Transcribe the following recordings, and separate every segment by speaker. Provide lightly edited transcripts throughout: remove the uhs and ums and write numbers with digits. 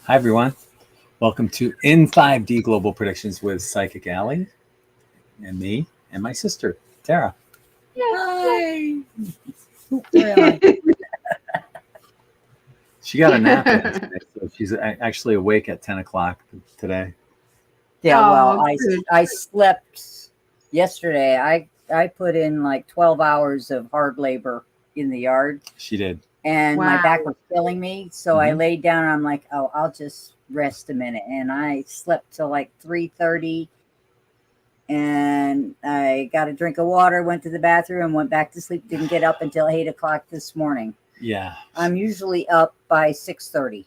Speaker 1: Hi, everyone. Welcome to IN5D Global Predictions with Psychic Allie and me and my sister, Tara.
Speaker 2: Hi.
Speaker 1: She got a nap in today, so she's actually awake at 10 o'clock today.
Speaker 2: Yeah, well,
Speaker 3: good.
Speaker 2: I slept yesterday. I put in like 12 hours of hard labor in the yard,
Speaker 1: She did.
Speaker 2: and my
Speaker 3: Wow.
Speaker 2: back was killing me. So I laid down and I'm like, oh, I'll just rest a minute. And I slept till like 3:30, and I got a drink of water, went to the bathroom, went back to sleep, didn't get up until 8 o'clock this morning.
Speaker 1: Yeah.
Speaker 2: I'm usually up by 6:30.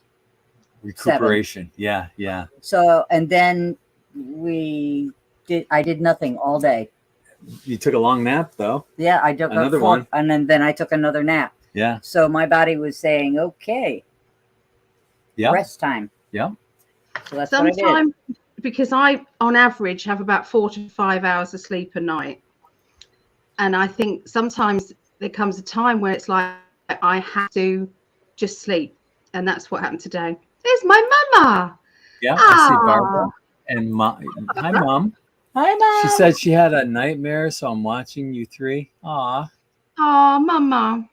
Speaker 1: Recuperation. Yeah.
Speaker 2: So, and then I did nothing all day.
Speaker 1: You took a long nap, though.
Speaker 2: Yeah, I took
Speaker 1: Another one.
Speaker 2: and then I took another nap.
Speaker 1: Yeah.
Speaker 2: So my body was saying, okay,
Speaker 1: Yeah.
Speaker 2: rest time.
Speaker 1: Yeah.
Speaker 2: So that's what I did.
Speaker 3: Sometimes, because I, on average, have about 4 to 5 hours of sleep a night. And I think sometimes there comes a time where it's like, I have to just sleep. And that's what happened today. There's my mama.
Speaker 1: Yeah. I see Barbara and Hi, Mom.
Speaker 2: Hi, Mom.
Speaker 1: She said she had a nightmare, so I'm watching you three. Aw.
Speaker 3: Oh, mama.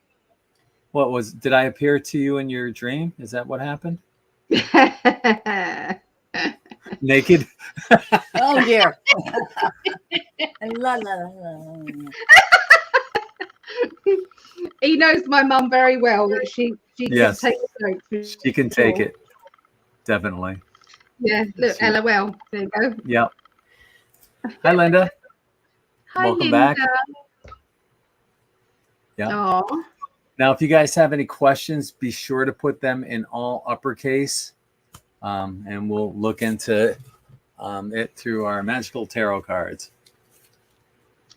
Speaker 1: Did I appear to you in your dream? Is that what happened? Naked?
Speaker 2: Oh, dear. La, la, la, la.
Speaker 3: He knows my mum very well. That she
Speaker 1: Yes.
Speaker 3: can take notes.
Speaker 1: She can take it. Definitely.
Speaker 3: Yeah, look, LOL. There you go.
Speaker 1: Yep. Hi, Linda.
Speaker 3: Hi,
Speaker 1: Welcome
Speaker 3: Linda.
Speaker 1: back. Yeah.
Speaker 3: Oh,
Speaker 1: Now, if you guys have any questions, be sure to put them in all uppercase, and we'll look into it through our magical tarot cards.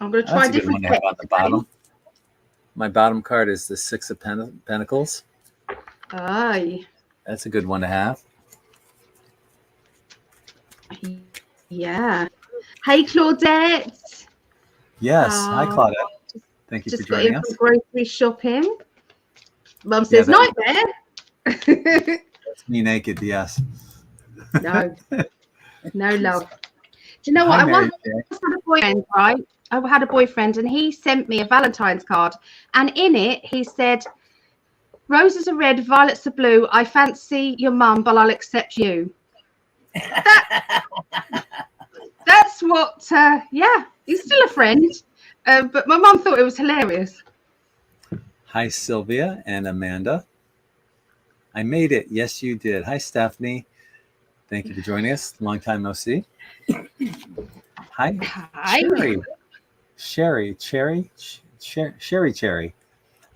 Speaker 3: I'm going to try
Speaker 1: That's a good one
Speaker 3: different
Speaker 1: to have on the
Speaker 3: decks.
Speaker 1: bottom. My bottom card is the Six of Pentacles.
Speaker 3: Aye.
Speaker 1: That's a good one to have.
Speaker 3: Yeah. Hey, Claudette.
Speaker 1: Yes. Hi, Claudette. Thank you for
Speaker 3: Just got
Speaker 1: joining
Speaker 3: in
Speaker 1: us.
Speaker 3: from grocery shopping. Mum says,
Speaker 1: that-
Speaker 3: nightmare.
Speaker 1: That's me naked, yes.
Speaker 3: No. No love. Do you know what?
Speaker 1: Hi,
Speaker 3: I
Speaker 1: Mary
Speaker 3: once
Speaker 1: Jane.
Speaker 3: had a boyfriend, right? I had a boyfriend and he sent me a Valentine's card. And in it, he said, roses are red, violets are blue. I fancy your mum, but I'll accept you. That's what, yeah, he's still a friend. But my mum thought it was hilarious.
Speaker 1: Hi, Sylvia and Amanda. I made it. Yes, you did. Hi, Stephanie. Thank you for joining us. Long time no see. Hi,
Speaker 3: Hi.
Speaker 1: Cherry.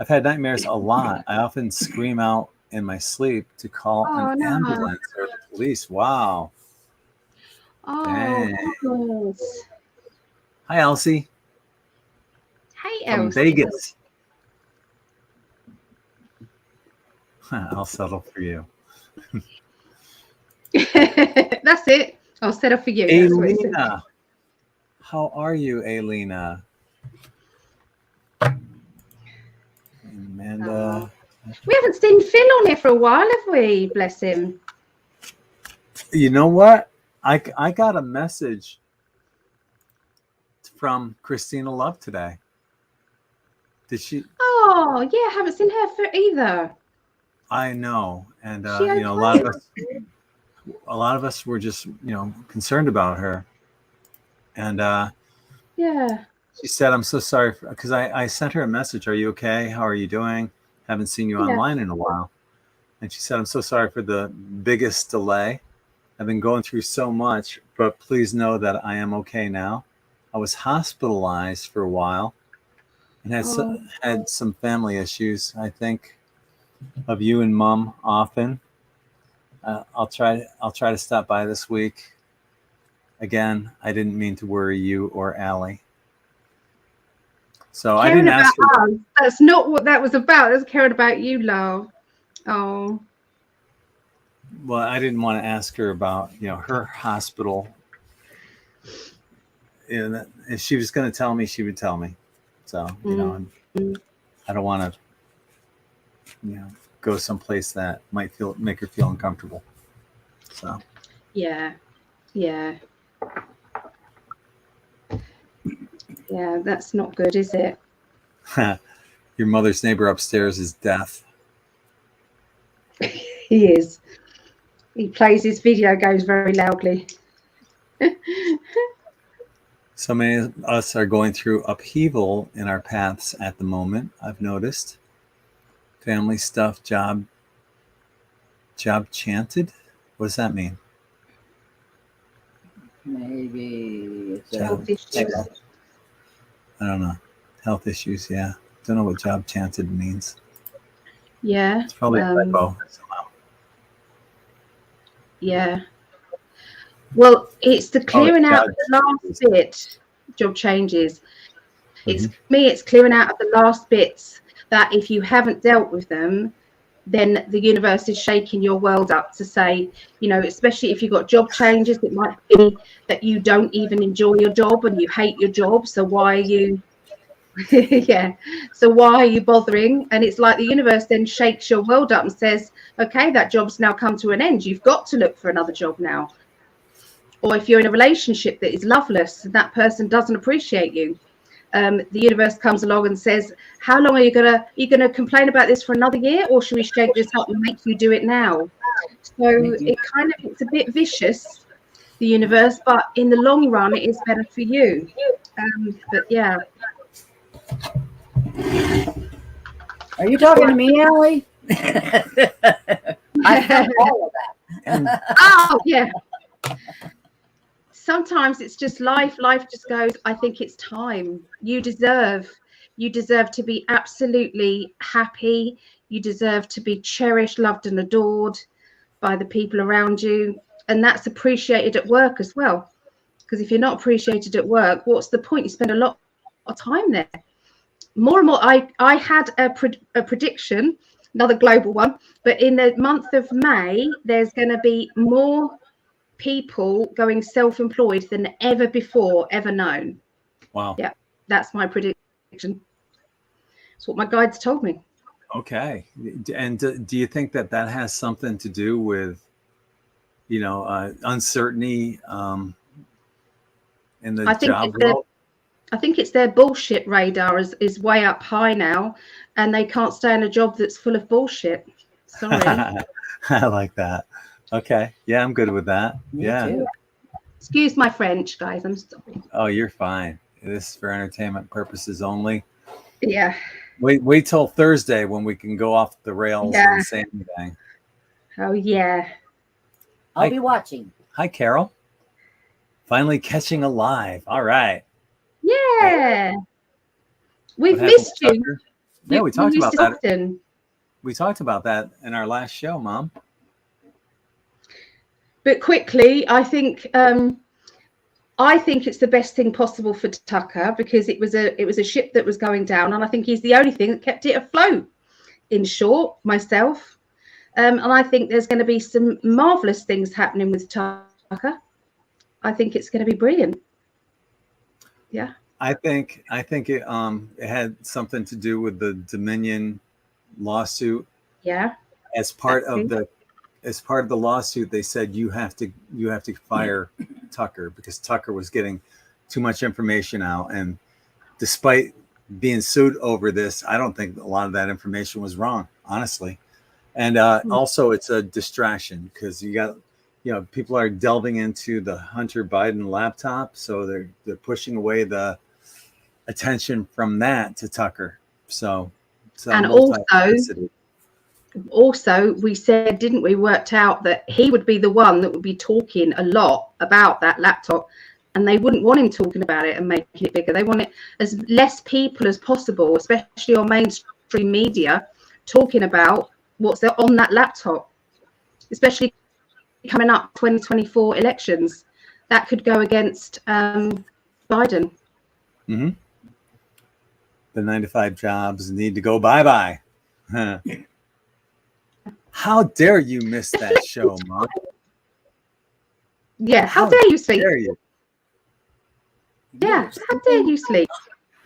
Speaker 1: I've had nightmares a lot. I often scream out in my sleep to call an ambulance or the police. Wow.
Speaker 3: Oh,
Speaker 1: Dang.
Speaker 3: goodness.
Speaker 1: Hi, Elsie.
Speaker 3: Hey,
Speaker 1: From
Speaker 3: Elsie.
Speaker 1: Vegas. I'll settle for you.
Speaker 3: That's it. I'll settle for you. That's what it said.
Speaker 1: Aelina. How are you, Aelina? Amanda.
Speaker 3: We haven't seen Phil on here for a while, have we? Bless him.
Speaker 1: You know what? I got a message from Christina Love today. Did she?
Speaker 3: Oh, yeah, haven't seen her for either.
Speaker 1: I know, and
Speaker 3: She
Speaker 1: you know, a lot of us were just concerned about her, and
Speaker 3: Yeah.
Speaker 1: she said, "I'm so sorry," because I sent her a message. Are you okay? How are you doing? Haven't seen you online in a while. And she said, "I'm so sorry for the biggest delay. I've been going through so much, but please know that I am okay now. I was hospitalized for a while and had some family issues. I think of you and Mom often. I'll try to stop by this week. Again, I didn't mean to worry you or Allie." So I didn't ask her.
Speaker 3: Us. That's not what that was about. That's caring about you, love. Oh.
Speaker 1: Well, I didn't want to ask her about her hospital. And if she was going to tell me, she would tell me. So I don't want to go someplace that might make her feel uncomfortable. So
Speaker 3: Yeah. That's not good, is it?
Speaker 1: your mother's neighbor upstairs is deaf.
Speaker 3: He is. He plays his video games very loudly.
Speaker 1: So many of us are going through upheaval in our paths at the moment, I've noticed. Family stuff, job chanted? What does that mean?
Speaker 2: Maybe it's
Speaker 3: Health issues.
Speaker 1: I don't know. Health issues, yeah. Don't know what job chanted means.
Speaker 3: Yeah.
Speaker 1: It's probably a typo somehow.
Speaker 3: Yeah. Well, it's the clearing out of the last bit, job changes. It's me, it's clearing out of the last bits that if you haven't dealt with them, then the universe is shaking your world up to say, you know, especially if you've got job changes, it might be that you don't even enjoy your job and you hate your job. So why are you so why are you bothering? And it's like the universe then shakes your world up and says, okay, that job's now come to an end. You've got to look for another job now. Or if you're in a relationship that is loveless and that person doesn't appreciate you, the universe comes along and says, how long are you gonna complain about this for another year, or should we shake this up and make you do it now? So it's a bit vicious, the universe, but in the long run it is better for you. But yeah.
Speaker 2: Are you talking to me, Allie? I heard all of that.
Speaker 3: Oh yeah. Sometimes it's just life just goes, I think it's time. You deserve to be absolutely happy. You deserve to be cherished, loved and adored by the people around you, and that's appreciated at work as well, because if you're not appreciated at work, what's the point? You spend a lot of time there. More and more, I had a prediction, another global one, but in the month of May there's going to be more people going self-employed than ever before, ever known.
Speaker 1: Wow.
Speaker 3: Yeah, that's my prediction. It's what my guides told me.
Speaker 1: Okay. And do you think that has something to do with, you know, uncertainty in the job world?
Speaker 3: I think it's their bullshit radar is way up high now, and they can't stay in a job that's full of bullshit. Sorry.
Speaker 1: I like that. Okay. Yeah, I'm good with that.
Speaker 2: Me too.
Speaker 3: Excuse my French, guys. I'm sorry.
Speaker 1: Oh, you're fine. This is for entertainment purposes only.
Speaker 3: Yeah.
Speaker 1: Wait till Thursday when we can go off the rails and say anything.
Speaker 3: Oh yeah.
Speaker 2: I'll be watching.
Speaker 1: Hi, Carol. Finally catching a live. All right.
Speaker 3: Yeah. We've missed you.
Speaker 1: Yeah, we talked about that. We talked about that in our last show, Mom.
Speaker 3: But quickly, I think it's the best thing possible for Tucker, because it was a ship that was going down, and I think he's the only thing that kept it afloat. In short, myself, and I think there's going to be some marvelous things happening with Tucker. I think it's going to be brilliant. Yeah.
Speaker 1: I think it had something to do with the Dominion lawsuit.
Speaker 3: Yeah.
Speaker 1: As part of the lawsuit, they said you have to fire Tucker because Tucker was getting too much information out, and despite being sued over this, I don't think a lot of that information was wrong, honestly. And also, it's a distraction because you got, people are delving into the Hunter Biden laptop, so they're pushing away the attention from that to Tucker. So
Speaker 3: and also we said, didn't we, worked out that he would be the one that would be talking a lot about that laptop, and they wouldn't want him talking about it and making it bigger. They want it as less people as possible, especially on mainstream media, talking about what's on that laptop, especially coming up 2024 elections. That could go against Biden.
Speaker 1: Mm-hmm. The 9 to 5 jobs need to go bye-bye. How dare you miss that show, Mom?
Speaker 3: Yeah, how dare you sleep?
Speaker 1: Dare you?
Speaker 3: Yeah, how dare you sleep?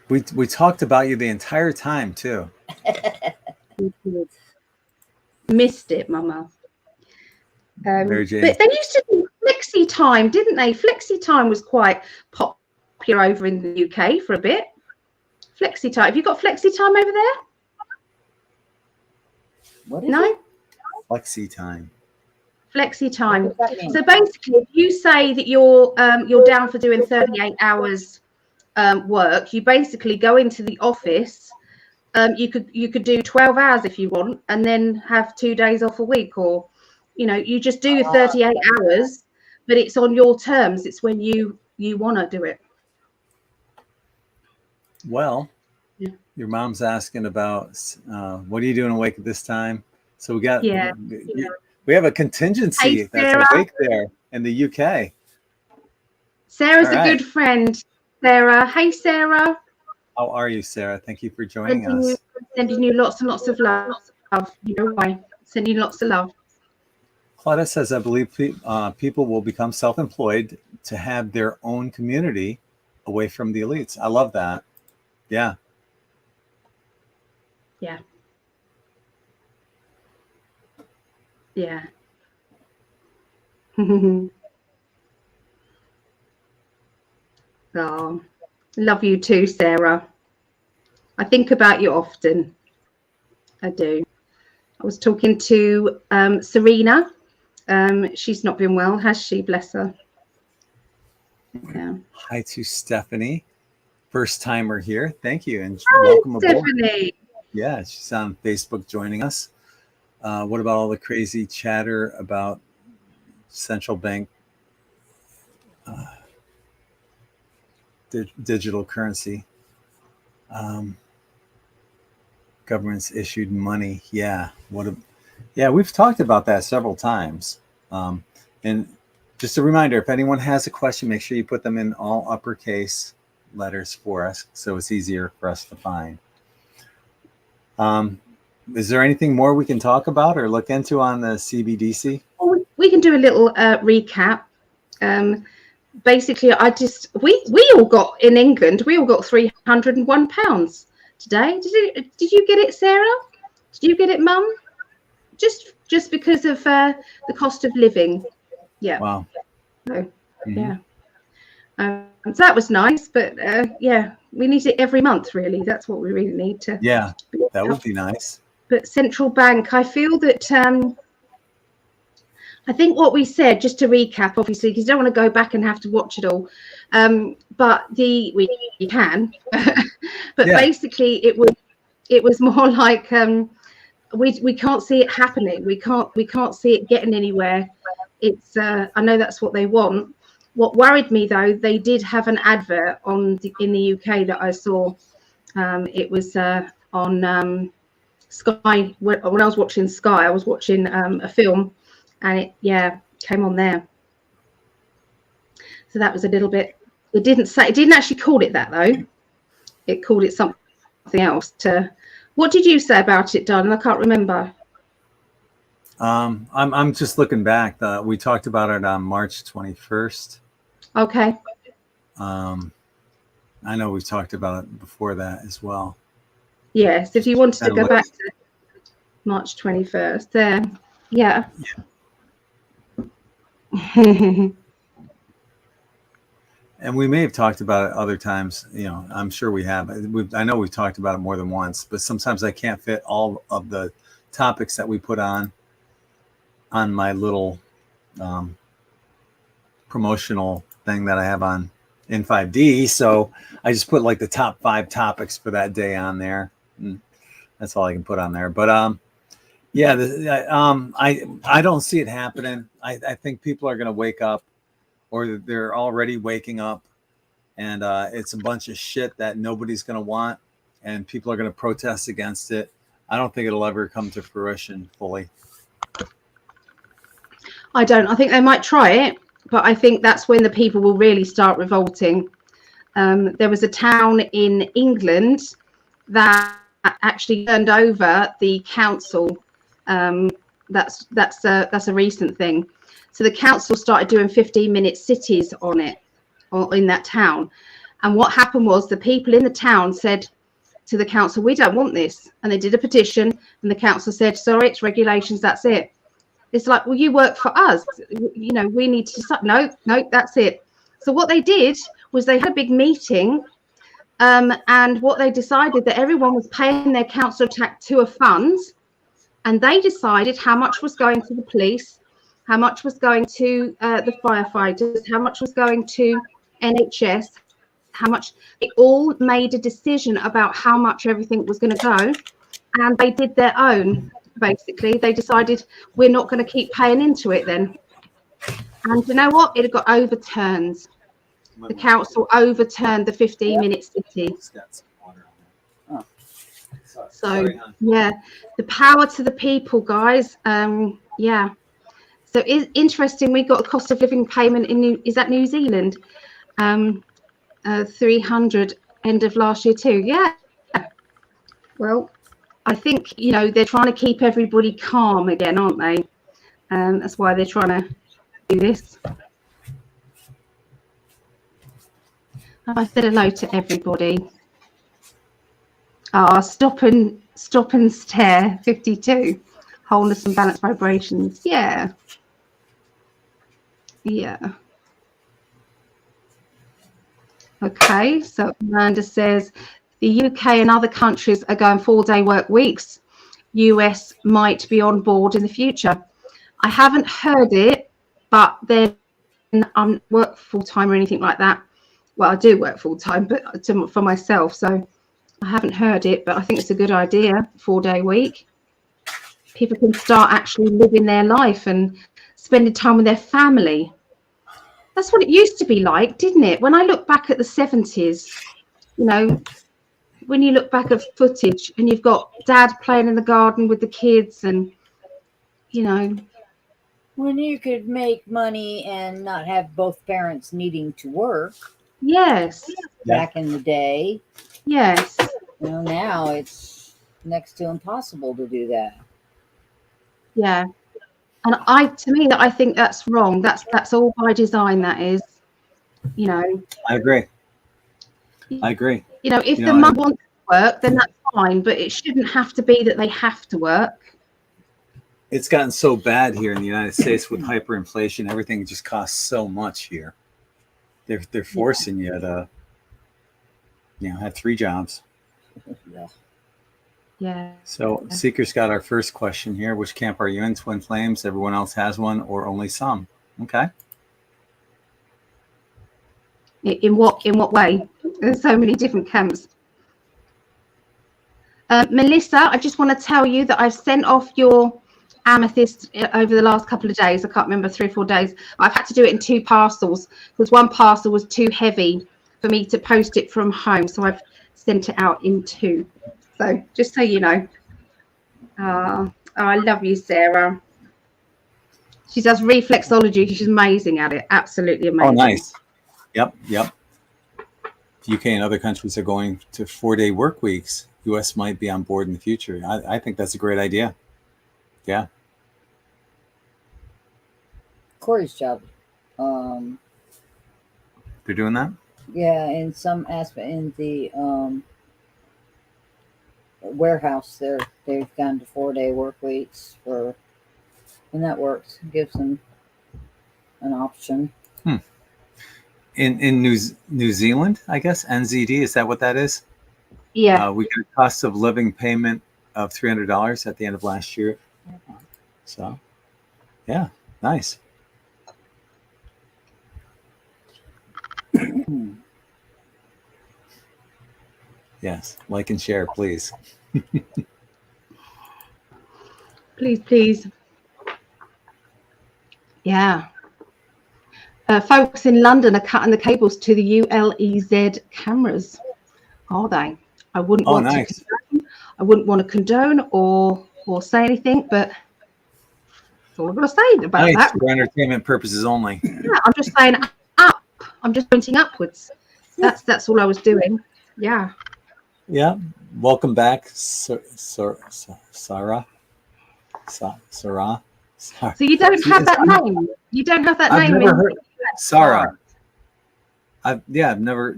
Speaker 1: We talked about you the entire time, too.
Speaker 3: Missed it, Mama.
Speaker 1: Mary Jane.
Speaker 3: But they used to do flexi time, didn't they? Flexi time was quite popular over in the UK for a bit. Flexi time. Have you got flexi time over there?
Speaker 2: What is
Speaker 3: No?
Speaker 2: it?
Speaker 1: Flexi time.
Speaker 3: Flexi time.
Speaker 2: What does that mean?
Speaker 3: So basically, if you say that you're down for doing 38 hours work, you basically go into the office. You could do 12 hours if you want, and then have 2 days off a week, or you just do your 38 hours, but it's on your terms. It's when you want to do it.
Speaker 1: Well,
Speaker 3: Yeah.
Speaker 1: your mom's asking about what are you doing awake at this time? So we got we have a contingency
Speaker 3: Hey,
Speaker 1: that's
Speaker 3: Sarah.
Speaker 1: awake there in the UK.
Speaker 3: Sarah's
Speaker 1: All right.
Speaker 3: a good friend. Sarah, hey Sarah.
Speaker 1: How are you, Sarah? Thank you for joining us.
Speaker 3: Sending you lots and lots of love. You know why? Sending you lots of love.
Speaker 1: Claudia says, I believe people will become self-employed to have their own community away from the elites. I love that. Yeah.
Speaker 3: Yeah. Yeah. Oh, love you too, Sarah. I think about you often. I do. I was talking to Serena. She's not been well, has she? Bless her. Yeah.
Speaker 1: Hi to Stephanie, first timer here. Thank you and
Speaker 3: Hi,
Speaker 1: welcome aboard.
Speaker 3: Stephanie.
Speaker 1: Yeah, she's on Facebook joining us. What about all the crazy chatter about central bank digital currency? Governments issued money. Yeah. We've talked about that several times. And just a reminder, if anyone has a question, make sure you put them in all uppercase letters for us so it's easier for us to find. Is there anything more we can talk about or look into on the CBDC?
Speaker 3: Well, we can do a little recap. Basically, we all got in England. We all got £301 today. Did you get it, Sarah? Did you get it, Mum? Just because of the cost of living. Yeah.
Speaker 1: Wow.
Speaker 3: So, yeah. So that was nice, but yeah, we need it every month. Really, that's what we really need to.
Speaker 1: Yeah, that would be nice.
Speaker 3: But central bank, I feel that. I think what we said, just to recap, obviously, because you don't want to go back and have to watch it all. But we can. But
Speaker 1: yeah.
Speaker 3: Basically, it was more like we can't see it happening. We can't see it getting anywhere. It's I know that's what they want. What worried me though, they did have an advert in the UK that I saw. It was on Sky. When I was watching Sky, I was watching a film, and it came on there. So that was a little bit. It didn't actually call it that though. It called it something else. What did you say about it, darling? I can't remember.
Speaker 1: I'm just looking back. We talked about it on March 21st.
Speaker 3: Okay.
Speaker 1: I know we talked about it before that as well.
Speaker 3: Yes, if you wanted to go back to March 21st, there. Yeah.
Speaker 1: And we may have talked about it other times. I'm sure we have. I know we've talked about it more than once, but sometimes I can't fit all of the topics that we put on my little promotional thing that I have on IN5D. So I just put like the top 5 topics for that day on there. And that's all I can put on there. But I don't see it happening. I think people are going to wake up, or they're already waking up, and it's a bunch of shit that nobody's going to want, and people are going to protest against it. I don't think it'll ever come to fruition fully.
Speaker 3: I don't. I think they might try it, but I think that's when the people will really start revolting. There was a town in England that actually turned over the council. That's a recent thing. So the council started doing 15-minute cities on it, or in that town. And what happened was the people in the town said to the council, "We don't want this." And they did a petition, and the council said, "Sorry, it's regulations. That's it." It's like, well, you work for us. You know, we need to. No, that's it. So what they did was they had a big meeting, and what they decided that everyone was paying their council tax to a fund, and they decided how much was going to the police, how much was going to the firefighters, how much was going to NHS, how much. They all made a decision about how much everything was going to go, and they did their own. Basically, they decided we're not going to keep paying into it then. And you know what? It got overturned. The council overturned the 15-minute city. So yeah, the power to the people, guys. Yeah. So it's interesting. We got a cost of living payment in New Zealand? 300 end of last year too. Yeah. Well, I think, you know, they're trying to keep everybody calm again, aren't they? That's why they're trying to do this. Have I said hello to everybody? Stop and stare. 52. Wholeness and balanced vibrations. Yeah. Yeah. Okay. So Amanda says the UK and other countries are going 4-day work weeks. US might be on board in the future. I haven't heard it, but then I work full-time or anything like that. Well, I do work full-time, but for myself. So I haven't heard it, but I think it's a good idea, 4-day week. People can start actually living their life and spending time with their family. That's what it used to be like, didn't it? When I look back at the 70s, you know, when you look back at footage and you've got dad playing in the garden with the kids and, you know.
Speaker 2: When you could make money and not have both parents needing to work.
Speaker 3: Yes.
Speaker 2: Back in the day.
Speaker 3: Yes.
Speaker 2: You know, now it's next to impossible to do that.
Speaker 3: Yeah. And to me, I think that's wrong. That's all by design, that is. You know.
Speaker 1: I agree.
Speaker 3: You know, if the mum wants to work, then that's fine, but it shouldn't have to be that they have to work.
Speaker 1: It's gotten so bad here in the United States with hyperinflation. Everything just costs so much here. They're forcing you to, you know, have 3 jobs.
Speaker 3: Yeah.
Speaker 1: So Seeker's got our first question here. Which camp are you in? Twin Flames? Everyone else has one, or only some? Okay.
Speaker 3: In what way? There's so many different camps. Melissa, I just want to tell you that I've sent off your amethyst over the last couple of days. I can't remember, 3 or 4 days. I've had to do it in 2 parcels because one parcel was too heavy for me to post it from home. So I've sent it out in 2. So just so you know. I love you, Sarah. She does reflexology. She's amazing at it. Absolutely amazing.
Speaker 1: Oh, nice. Yep. UK and other countries are going to 4-day work weeks. US might be on board in the future. I think that's a great idea. Yeah.
Speaker 2: Corey's job.
Speaker 1: They're doing that?
Speaker 2: Yeah, in some aspect, in the warehouse, they've gone to 4-day work weeks and that works. Gives them an option.
Speaker 1: In New Zealand, I guess, NZD, is that what that is?
Speaker 3: Yeah.
Speaker 1: We got a cost of living payment of $300 at the end of last year. So, yeah, nice. Yes, like and share, please.
Speaker 3: Please. Yeah. Folks in London are cutting the cables to the ULEZ cameras, are they? I wouldn't want
Speaker 1: nice.
Speaker 3: to condone, I wouldn't want to condone or say anything, but that's all I'm going to say about that.
Speaker 1: For entertainment purposes only.
Speaker 3: Yeah, I'm just saying up. I'm just pointing upwards. That's all I was doing. Yeah.
Speaker 1: Yeah. Welcome back, Sarah. Sarah.
Speaker 3: So you don't have that name. You don't have that name.
Speaker 1: I've never heard Sarah. I've never.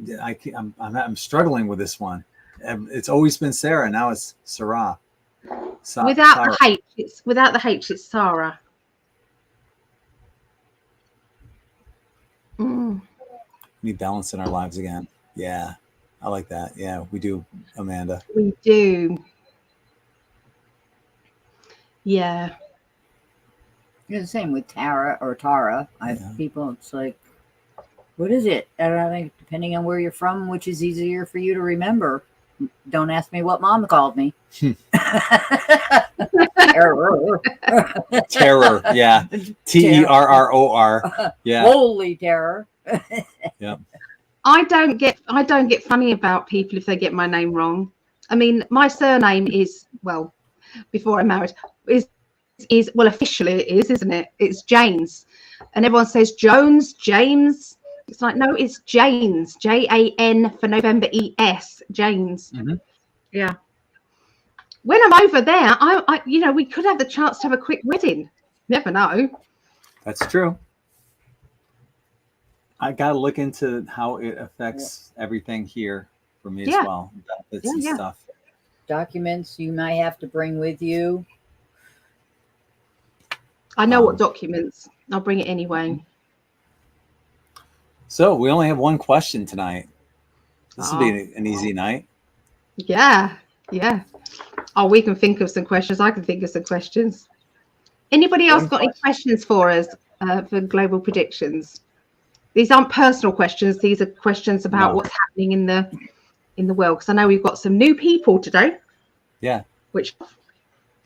Speaker 1: I'm struggling with this one. It's always been Sarah. Now it's Sarah.
Speaker 3: Without the H, it's Sarah.
Speaker 1: We need balance in our lives again. Yeah, I like that. Yeah, we do, Amanda.
Speaker 3: We do. Yeah.
Speaker 2: The same with Tara or Tara. People, it's like, what is it? And I think depending on where you're from, which is easier for you to remember. Don't ask me what Mom called me. Terror.
Speaker 1: Terror. Yeah. TERROR. Yeah.
Speaker 2: Holy terror.
Speaker 1: Yeah.
Speaker 3: I don't get funny about people if they get my name wrong. I mean, my surname is, well, before I'm married, is well, officially it is, isn't it? It's James. And everyone says Jones, James. It's like, no, it's Janes. JAN for November ES. Janes.
Speaker 1: Mm-hmm.
Speaker 3: Yeah. When I'm over there, I we could have the chance to have a quick wedding. Never know.
Speaker 1: That's true. I got to look into how it affects everything here for me as well. Benefits and stuff.
Speaker 2: Documents you might have to bring with you.
Speaker 3: I know what documents. I'll bring it anyway.
Speaker 1: So we only have one question tonight. This will be an easy night.
Speaker 3: Yeah. Yeah. Oh, we can think of some questions. I can think of some questions. Anybody else got any questions for us for global predictions? These aren't personal questions. These are questions about what's happening in the world. Because I know we've got some new people today.
Speaker 1: Yeah.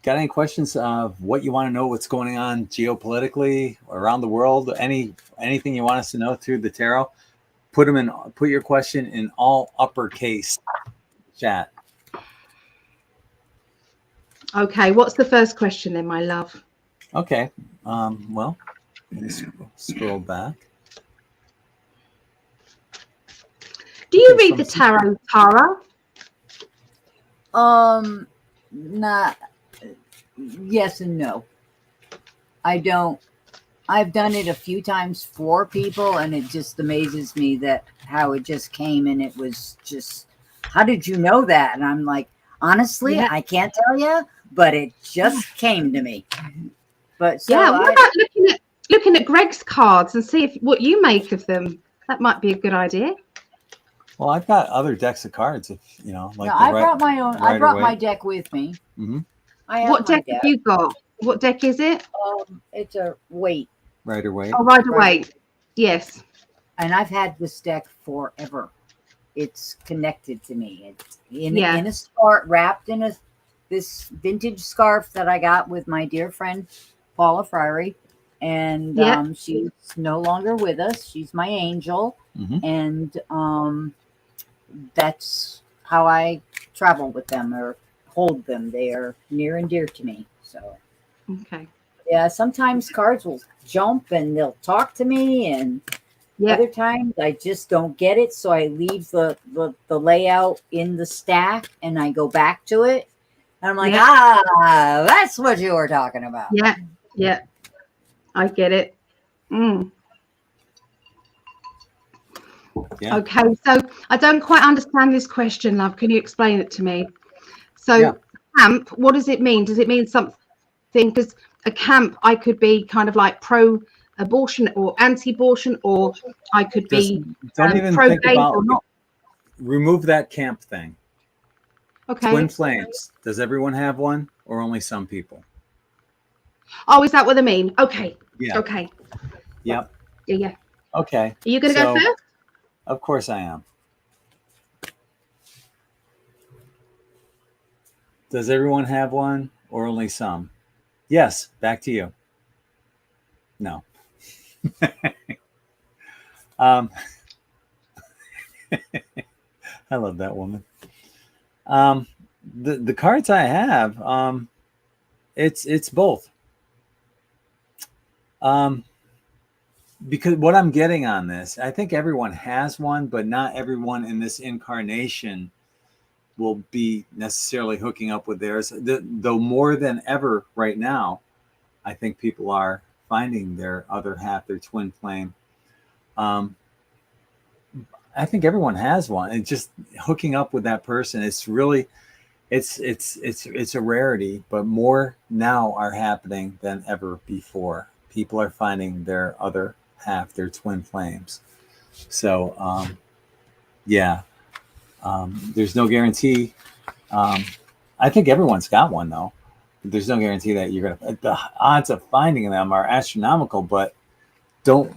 Speaker 1: Got any questions of what you want to know, what's going on geopolitically around the world? Anything you want us to know through the tarot? Put your question in all uppercase chat.
Speaker 3: Okay, what's the first question then, my love?
Speaker 1: Okay. Well, let me scroll back.
Speaker 3: Do you read the tarot, Tara?
Speaker 2: Not. Yes and no. I don't. I've done it a few times for people, and it just amazes me that how it just came, and it was just, how did you know that? And I'm like, honestly, I can't tell you, but it just came to me. But so
Speaker 3: what about looking at Gregg's cards and see what you make of them? That might be a good idea.
Speaker 1: Well, I've got other decks of cards, if you know. Like
Speaker 2: I brought my own. I brought my deck with me.
Speaker 1: Mm-hmm.
Speaker 3: What deck have you got? What deck is it?
Speaker 2: It's a Waite.
Speaker 1: Rider-Waite.
Speaker 3: Oh, Rider-Waite. Yes.
Speaker 2: And I've had this deck forever. It's connected to me. It's in a scarf, wrapped in this vintage scarf that I got with my dear friend Paula Friary, and she's no longer with us. She's my angel, and that's how I travel with them or hold them. They are near and dear to me. So,
Speaker 3: okay.
Speaker 2: Yeah, sometimes cards will jump and they'll talk to me, and other times I just don't get it. So I leave the layout in the stack and I go back to it. And I'm like, that's what you were talking about.
Speaker 3: Yeah, yeah. I get it.
Speaker 1: Yeah.
Speaker 3: Okay, so I don't quite understand this question, love. Can you explain it to me? So camp, what does it mean? Does it mean something? Because a camp, I could be kind of like pro-abortion or anti-abortion, or I could be
Speaker 1: don't even think about or not. Remove that camp thing.
Speaker 3: Okay.
Speaker 1: Twin flames. Does everyone have one, or only some people?
Speaker 3: Oh, is that what they mean? Okay.
Speaker 1: Yeah.
Speaker 3: Okay.
Speaker 1: Yep.
Speaker 3: Yeah.
Speaker 1: Okay.
Speaker 3: Are you going to go first?
Speaker 1: Of course I am. Does everyone have one, or only some? Yes. Back to you. No. I love that woman. The cards I have, it's both. Because what I'm getting on this, I think everyone has one, but not everyone in this incarnation will be necessarily hooking up with theirs. Though more than ever right now, I think people are finding their other half, their twin flame. I think everyone has one. And just hooking up with that person, it's really, it's a rarity, but more now are happening than ever before. People are finding their other half, their twin flames. So yeah, there's no guarantee. I think everyone's got one though. There's no guarantee that you're gonna. The odds of finding them are astronomical, but don't.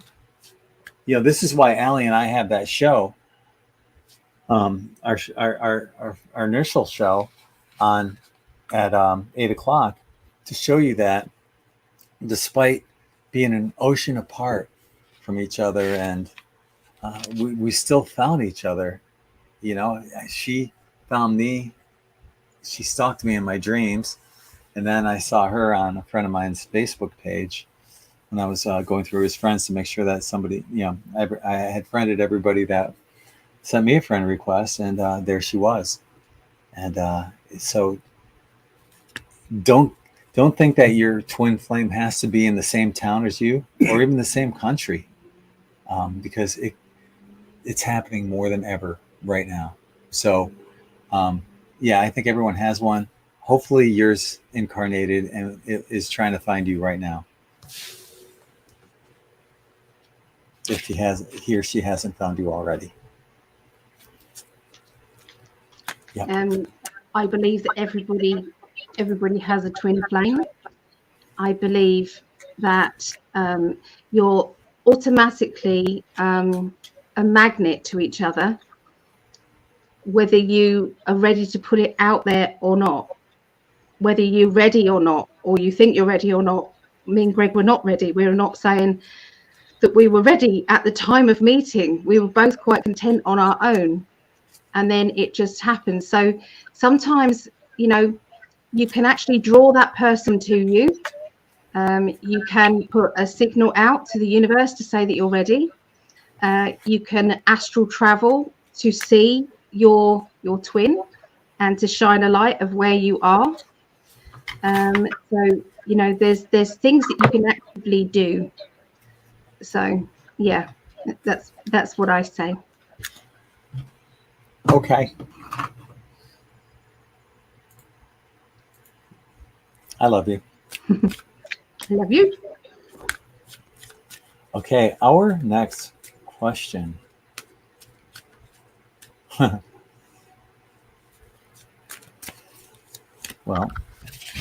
Speaker 1: This is why Allie and I have that show. Our initial show on at 8 o'clock to show you that despite being an ocean apart from each other, and we still found each other. She found me. She stalked me in my dreams, and then I saw her on a friend of mine's Facebook page when I was going through his friends to make sure that somebody, I had friended everybody that sent me a friend request, and there she was. And so don't think that your twin flame has to be in the same town as you or even the same country, because it's happening more than ever right now. So yeah, I think everyone has one. Hopefully yours incarnated and it is trying to find you right now. If he or she hasn't found you already.
Speaker 3: Yep. I believe that everybody has a twin flame. I believe that you're automatically a magnet to each other, whether you are ready to put it out there or not, whether you're ready or not, or you think you're ready or not. Me and Greg were not ready. We were not saying that we were ready at the time of meeting. We were both quite content on our own. And then it just happened. So sometimes, you can actually draw that person to you. You can put a signal out to the universe to say that you're ready. You can astral travel to see your twin and to shine a light of where you are. So there's things that you can actively do. So yeah, that's what I say.
Speaker 1: Okay. I love you.
Speaker 3: I love you.
Speaker 1: Okay, our next question. Well,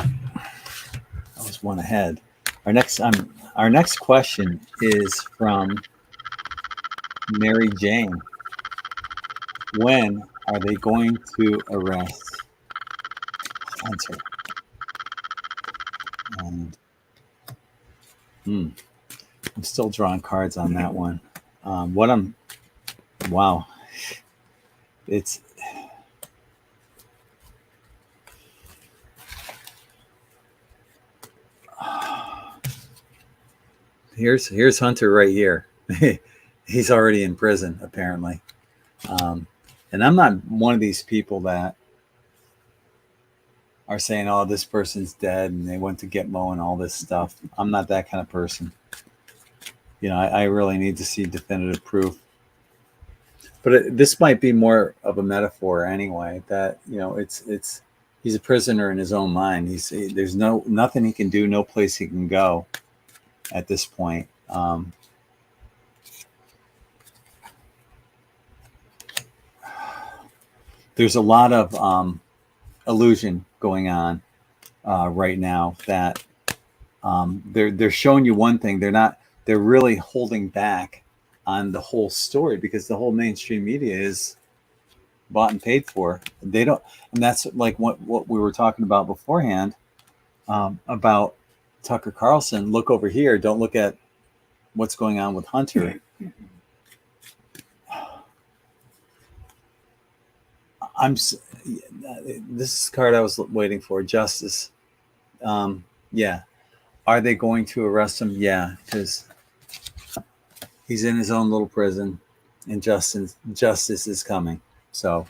Speaker 1: I was one ahead. Our next question is from Mary Jane. When are they going to arrest Hunter? And I'm still drawing cards on that one. Wow. It's here's Hunter right here. He's already in prison, apparently. And I'm not one of these people that are saying, oh, this person's dead and they went to Gitmo and all this stuff. I'm not that kind of person. I really need to see definitive proof. But this might be more of a metaphor anyway, that, he's a prisoner in his own mind. There's nothing he can do, no place he can go at this point. There's a lot of illusion going on right now that they're showing you one thing. They're really holding back on the whole story because the whole mainstream media is bought and paid for. They don't, and that's like what we were talking about beforehand about Tucker Carlson. Look over here. Don't look at what's going on with Hunter. This card I was waiting for. Justice. Yeah. Are they going to arrest him? Yeah, because he's in his own little prison, and justice is coming. So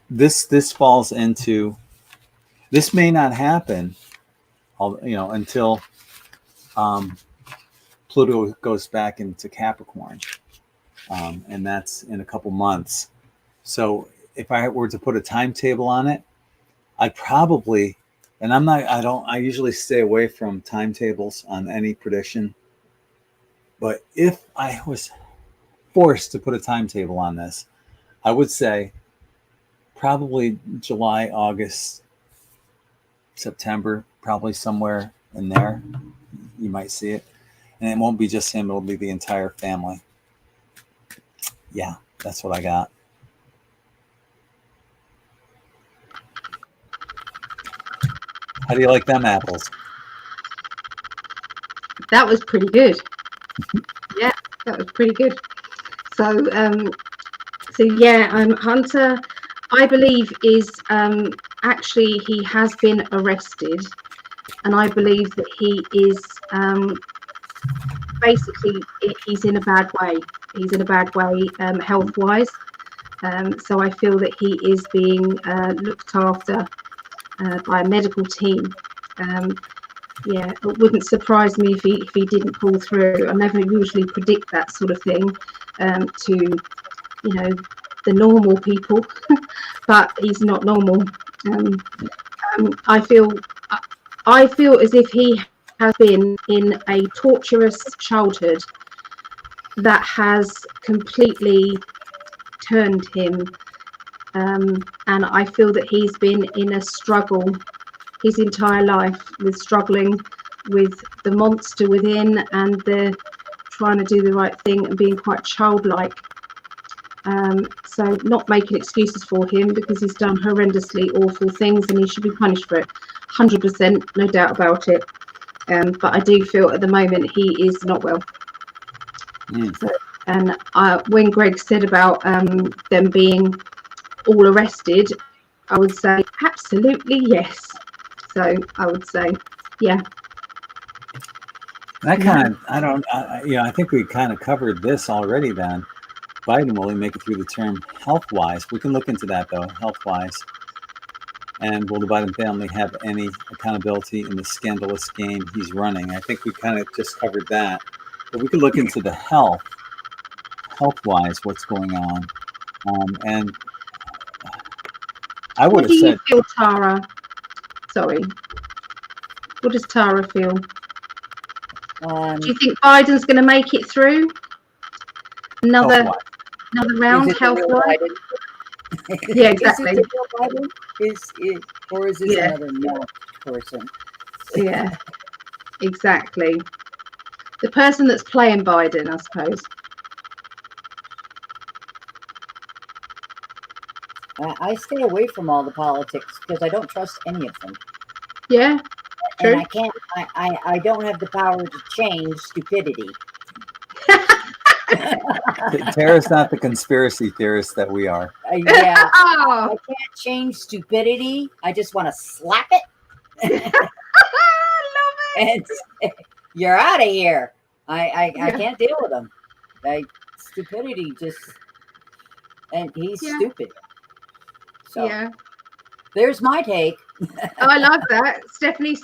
Speaker 1: this falls into. This may not happen, until Pluto goes back into Capricorn, and that's in a couple months. So if I were to put a timetable on it, I'd probably, and I usually stay away from timetables on any prediction. But if I was forced to put a timetable on this, I would say probably July, August, September, probably somewhere in there. You might see it. And it won't be just him, it'll be the entire family. Yeah, that's what I got. How do you like them apples?
Speaker 3: That was pretty good. Yeah, that was pretty good. So, Hunter, I believe, is actually, he has been arrested, and I believe that he is basically, he's in a bad way. He's in a bad way health-wise. So I feel that he is being looked after by a medical team. Yeah, it wouldn't surprise me if he didn't pull through. I never usually predict that sort of thing to, the normal people, but he's not normal. I feel as if he has been in a torturous childhood that has completely turned him, and I feel that he's been in a struggle his entire life, with struggling with the monster within and the trying to do the right thing and being quite childlike. So not making excuses for him, because he's done horrendously awful things and he should be punished for it, 100%, no doubt about it. But I do feel at the moment he is not well. So, and when Greg said about them being all arrested, I would say absolutely yes. So I would say, yeah.
Speaker 1: I think we kind of covered this already then. Biden, will he make it through the term health-wise? We can look into that, though, health-wise. And will the Biden family have any accountability in the scandalous game he's running? I think we kind of just covered that. But we could look into the health-wise, what's going on. And I would have said... What do you
Speaker 3: feel, Tara? Sorry. What does Tara feel? Do you think Biden's going to make it through? Another round, health-wise? Yeah, exactly.
Speaker 2: Is it the real Biden? Or is this another milk person?
Speaker 3: Yeah, exactly. The person that's playing Biden, I suppose.
Speaker 2: I stay away from all the politics because I don't trust any of them.
Speaker 3: Yeah, true.
Speaker 2: And I can't. I don't have the power to change stupidity.
Speaker 1: Tara's not the conspiracy theorist that we are.
Speaker 2: Yeah, I can't change stupidity. I just want to slap it.
Speaker 3: I love it.
Speaker 2: And you're out of here. I can't deal with them. Stupidity just, and he's stupid. So
Speaker 3: yeah,
Speaker 2: there's my take.
Speaker 3: I love that. Stephanie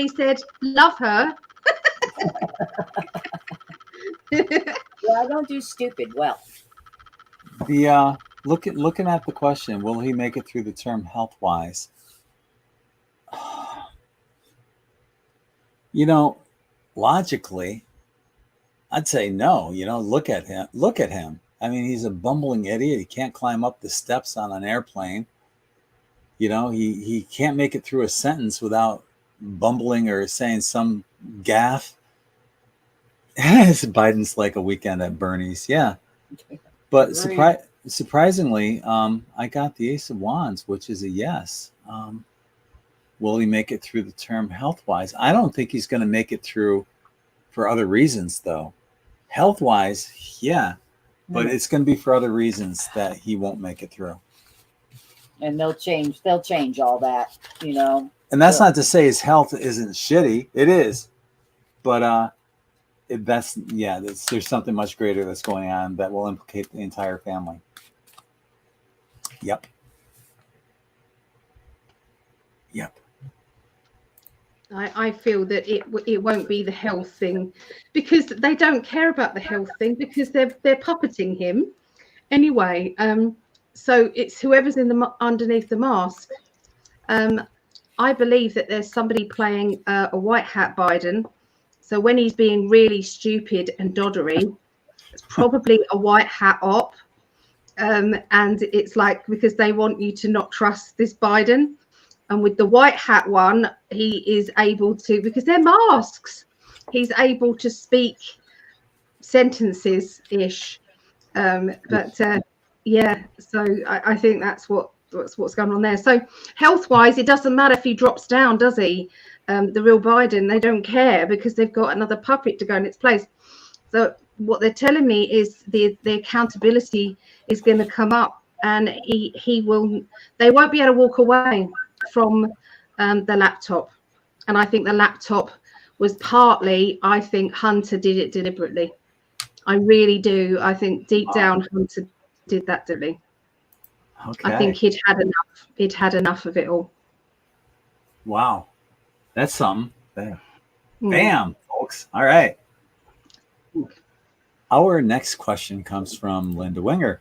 Speaker 3: said, love her.
Speaker 2: Yeah, I don't do stupid well.
Speaker 1: The looking at the question, will he make it through the term health-wise? Logically, I'd say no. Look at him. I mean, he's a bumbling idiot. He can't climb up the steps on an airplane. He can't make it through a sentence without bumbling or saying some gaffe. Biden's like a weekend at Bernie's. Yeah. But surprisingly, I got the Ace of Wands, which is a yes. Will he make it through the term health-wise? I don't think he's going to make it through for other reasons, though. Health-wise, yeah. But it's going to be for other reasons that he won't make it through.
Speaker 2: And they'll change all that,
Speaker 1: And that's not to say his health isn't shitty. It is. But there's something much greater that's going on that will implicate the entire family. Yep.
Speaker 3: I feel that it won't be the health thing, because they don't care about the health thing, because they're puppeting him anyway. So it's whoever's underneath the mask. I believe that there's somebody playing a white hat Biden. So when he's being really stupid and doddery, It's probably a white hat op. And it's like, because they want you to not trust this Biden. And with the white hat one, he is able to, because they're masks, he's able to speak sentences-ish. Yeah, so I think that's what's going on there. So health-wise, it doesn't matter if he drops down, does he? The real Biden, they don't care because they've got another puppet to go in its place. So what they're telling me is the accountability is going to come up, and they won't be able to walk away from the laptop. And I think the laptop was partly, I think Hunter did it deliberately. I really do. I think deep down Hunter did that deliberately. Okay. I think he'd had enough. He'd had enough of it all.
Speaker 1: Wow. That's something. Bam, folks. All right. Our next question comes from Linda Winger.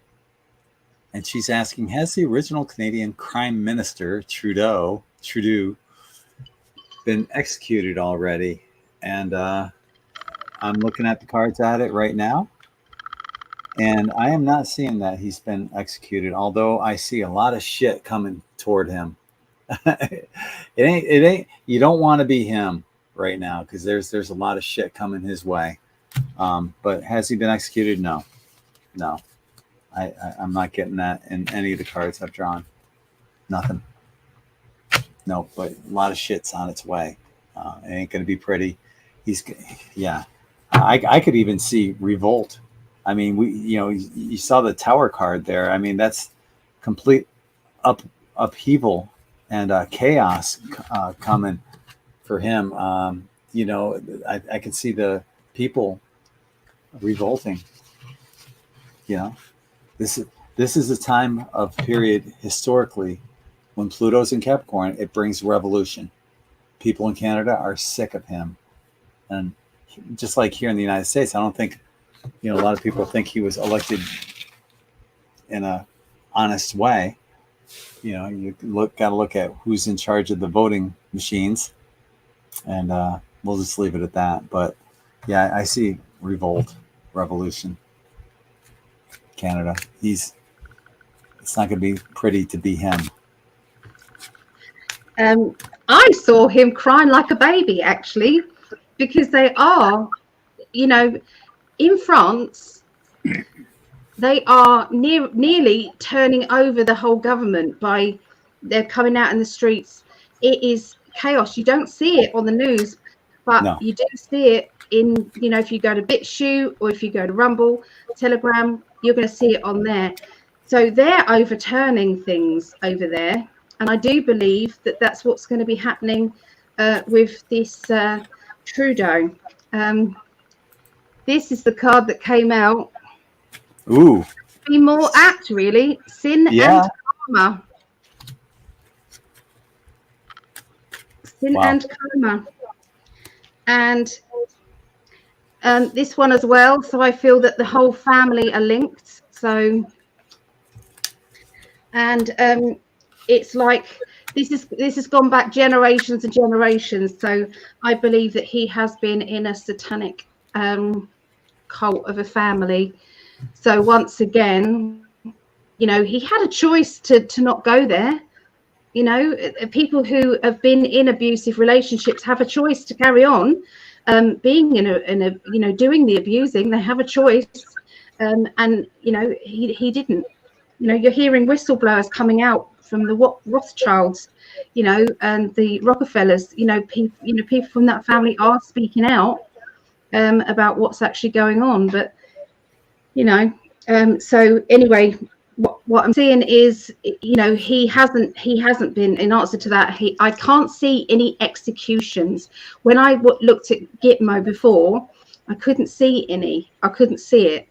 Speaker 1: And she's asking, has the original Canadian Prime Minister, Trudeau, been executed already? And I'm looking at the cards at it right now. And I am not seeing that he's been executed, although I see a lot of shit coming toward him. It ain't, you don't want to be him right now, because there's a lot of shit coming his way. But has he been executed? No. I'm not getting that in any of the cards I've drawn. Nothing. No, but a lot of shit's on its way. It ain't going to be pretty. I could even see revolt. I mean, you saw the tower card there. I mean, that's complete upheaval and chaos coming for him. I can see the people revolting. This is a time of period historically when Pluto's in Capricorn. It brings revolution. People in Canada are sick of him, and just like here in the United States, I don't think a lot of people think he was elected in a honest way. You got to look at who's in charge of the voting machines, and we'll just leave it at that. But yeah, I see revolt, revolution. Canada, it's not going to be pretty to be him.
Speaker 3: I saw him crying like a baby, actually, because they are, in France, they are nearly turning over the whole government by they're coming out in the streets. It is chaos. You don't see it on the news, but you do see it in, if you go to BitChute or if you go to Rumble, Telegram, you're going to see it on there. So they're overturning things over there. And I do believe that that's what's going to be happening with this Trudeau. This is the card that came out.
Speaker 1: Ooh.
Speaker 3: Be more apt, really. Sin and karma. Sin and karma. And this one as well. So I feel that the whole family are linked. So, and it's like this has gone back generations and generations. So I believe that he has been in a satanic cult of a family. So once again, he had a choice to not go there. People who have been in abusive relationships have a choice to carry on being in a doing the abusing. They have a choice, and he didn't. You're hearing whistleblowers coming out from the Rothschilds, and the Rockefellers. People from that family are speaking out about what's actually going on. But so anyway, what I'm seeing is, he hasn't been, in answer to that, I can't see any executions. When I looked at Gitmo before, I couldn't see any. I couldn't see it.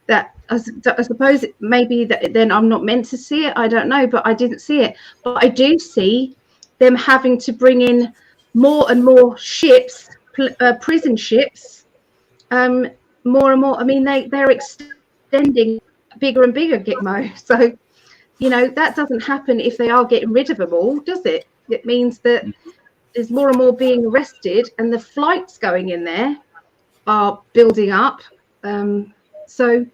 Speaker 3: That I suppose maybe that then I'm not meant to see it. I don't know, but I didn't see it. But I do see them having to bring in more and more ships, prison ships, more and more. I mean, they're extending bigger and bigger, Gitmo. So, that doesn't happen if they are getting rid of them all, does it? It means that there's more and more being arrested, and the flights going in there are building up. So,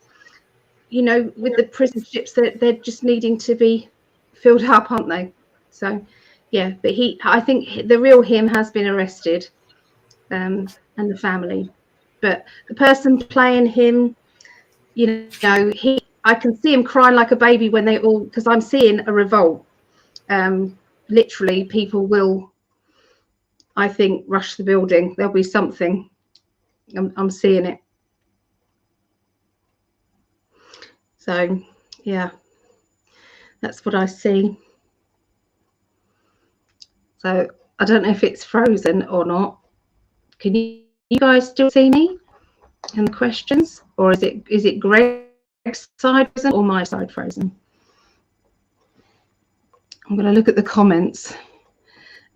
Speaker 3: you know, with the prison ships, they're just needing to be filled up, aren't they? So, yeah, but I think the real him has been arrested, and the family. But the person playing him, you know, I can see him crying like a baby when they all, because I'm seeing a revolt. Literally, people will, I think, rush the building. There'll be something. I'm seeing it. So, yeah, that's what I see. So I don't know if it's frozen or not. Can you guys still see me in the questions, or is it Gregg's side frozen or my side frozen? I'm going to look at the comments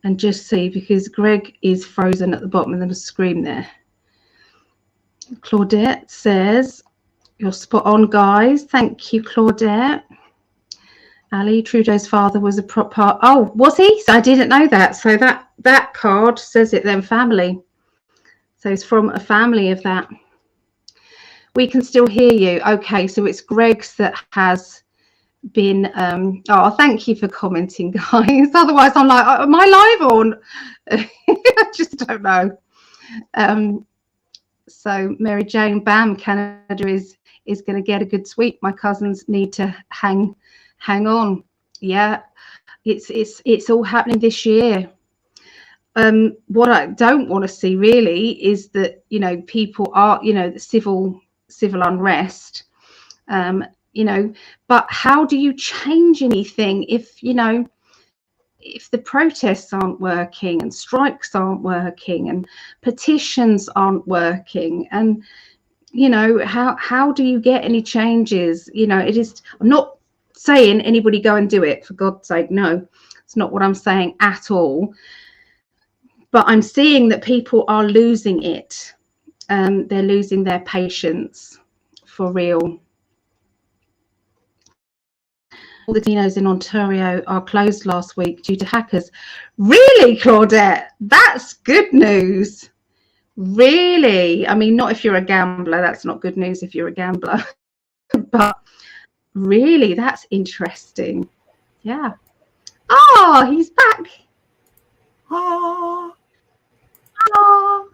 Speaker 3: and just see, because Gregg is frozen at the bottom of the screen there. Claudette says, "You're spot on, guys." Thank you, Claudette. Ali, Trudeau's father was a prop part. Oh, was he? So I didn't know that. So that card says it then, family. So it's from a family of that. We can still hear you. Okay, so it's Gregg's that has been. Oh, thank you for commenting, guys. Otherwise, I'm like, am I live on? I just don't know. So Mary Jane, bam, Canada is going to get a good sweep. My cousins need to hang on. Yeah, it's all happening this year. What I don't want to see really is that, you know, people are, you know, the civil unrest, you know, but how do you change anything if, you know, if the protests aren't working and strikes aren't working and petitions aren't working, and, you know, how do you get any changes? You know, it is, I'm not saying anybody go and do it, for God's sake, no, it's not what I'm saying at all. But I'm seeing that people are losing it. They're losing their patience for real. All the casinos in Ontario are closed last week due to hackers. Really, Claudette? That's good news. Really? I mean, not if you're a gambler. That's not good news if you're a gambler. But really, that's interesting. Yeah. Oh, he's back. Oh. Oh.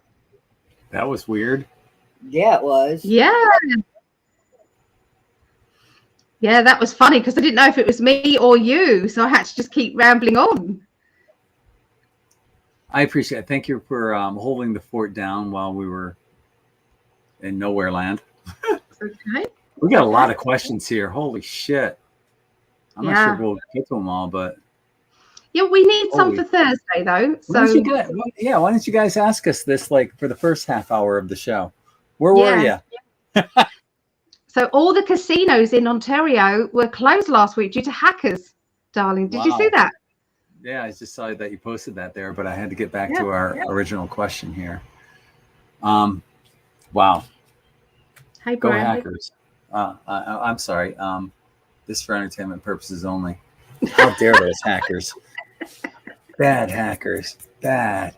Speaker 1: That was weird.
Speaker 2: Yeah, it was.
Speaker 3: Yeah. Yeah, that was funny because I didn't know if it was me or you, so I had to just keep rambling on.
Speaker 1: I appreciate it. Thank you for holding the fort down while we were in nowhere land.
Speaker 3: Okay.
Speaker 1: We got a lot of questions here. Holy shit. I'm not sure we'll get to them all, but
Speaker 3: yeah, we need some for Thursday though. So
Speaker 1: why don't you guys ask us this, like, for the first half hour of the show? Where were you?
Speaker 3: So all the casinos in Ontario were closed last week due to hackers, darling. Did you see that?
Speaker 1: Yeah, I just saw that you posted that there, but I had to get back to our original question here. Wow.
Speaker 3: Hey,
Speaker 1: go
Speaker 3: Brian.
Speaker 1: hackers. I'm sorry. This for entertainment purposes only. How dare those hackers? Bad hackers. Bad.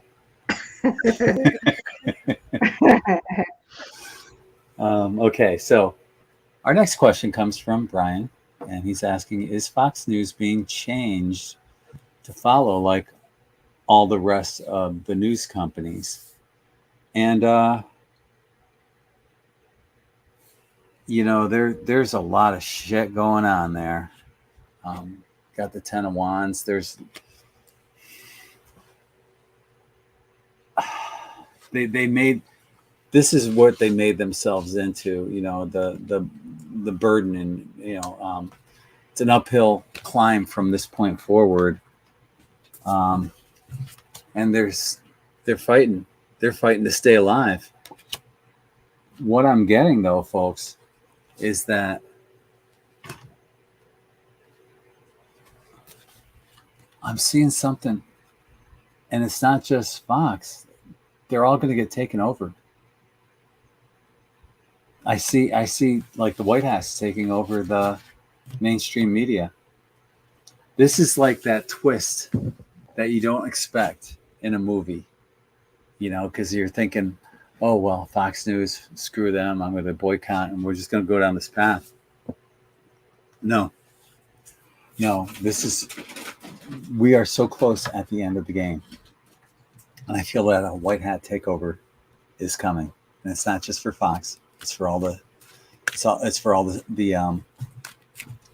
Speaker 1: Okay, so our next question comes from Brian, and he's asking, is Fox News being changed to follow like all the rest of the news companies? And you know, there's a lot of shit going on there. Got the Ten of Wands. They made, this is what they made themselves into, you know, the burden, and, you know, it's an uphill climb from this point forward. And they're fighting to stay alive. What I'm getting though, folks, is that I'm seeing something, and it's not just Fox. They're all going to get taken over. I see like the White House taking over the mainstream media. This is like that twist that you don't expect in a movie, you know, because you're thinking, oh, well, Fox News, screw them. I'm going to boycott, and we're just going to go down this path. No, we are so close at the end of the game. And I feel that a white hat takeover is coming. And it's not just for Fox. It's for all the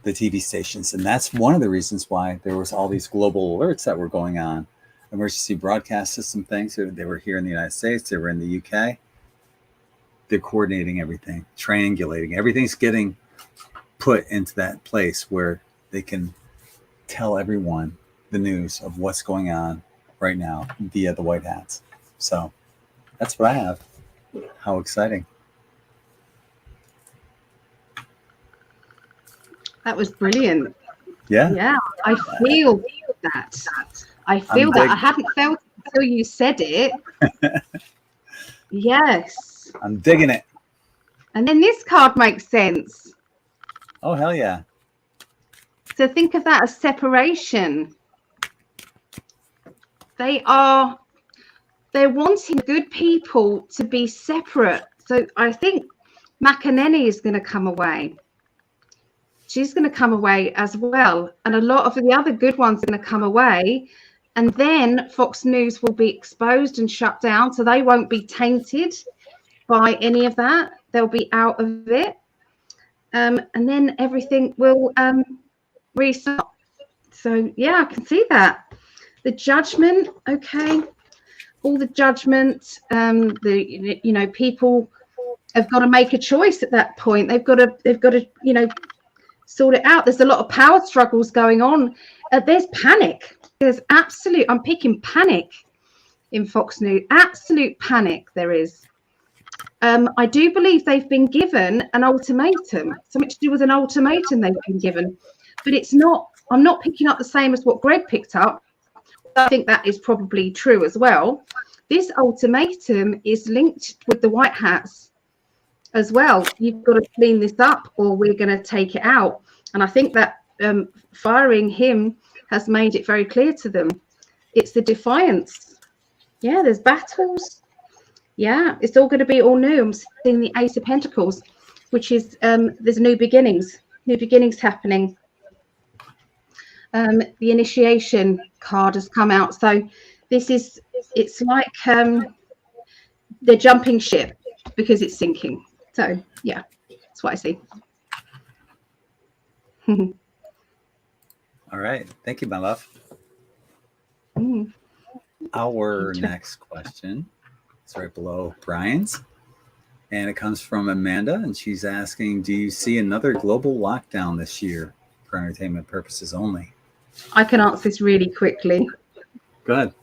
Speaker 1: TV stations. And that's one of the reasons why there was all these global alerts that were going on. Emergency broadcast system things. They were here in the United States. They were in the UK. They're coordinating everything, triangulating. Everything's getting put into that place where they can tell everyone the news of what's going on right now via the white hats. So that's what I have. How exciting.
Speaker 3: That was brilliant.
Speaker 1: Yeah.
Speaker 3: I feel that. I hadn't felt it until you said it. Yes.
Speaker 1: I'm digging it.
Speaker 3: And then this card makes sense.
Speaker 1: Oh, hell yeah.
Speaker 3: So think of that as separation. They're wanting good people to be separate. So I think McEnany is going to come away. She's going to come away as well. And a lot of the other good ones are going to come away. And then Fox News will be exposed and shut down. So they won't be tainted by any of that. They'll be out of it. And then everything will restart. So, yeah, I can see that. The judgment, okay. All the judgment, people have got to make a choice at that point. They've got to, sort it out. There's a lot of power struggles going on. There's panic. There's I'm picking panic in Fox News. Absolute panic there is. I do believe they've been given an ultimatum. Something to do with an ultimatum they've been given. But I'm not picking up the same as what Gregg picked up. I think that is probably true as well. This ultimatum is linked with the white hats as well. You've got to clean this up or we're going to take it out. And I think that firing him has made it very clear to them. It's the defiance. Yeah, there's battles. Yeah, it's all going to be all new. I'm seeing the Ace of Pentacles, which is there's new beginnings happening. The initiation card has come out. So it's like they're jumping ship because it's sinking. So yeah, that's what I see.
Speaker 1: All right. Thank you, my love. Our next question is right below Brian's. And it comes from Amanda. And she's asking, do you see another global lockdown this year for entertainment purposes only?
Speaker 3: I can answer this really quickly.
Speaker 1: Go ahead.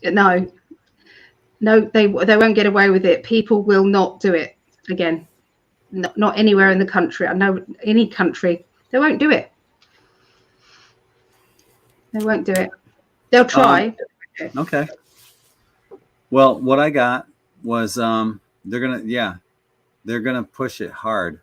Speaker 3: No, they won't get away with it. People will not do it again. Not anywhere in the country. I know any country. They won't do it. They won't do it. They'll try.
Speaker 1: Okay. Well, what I got was they're gonna push it hard.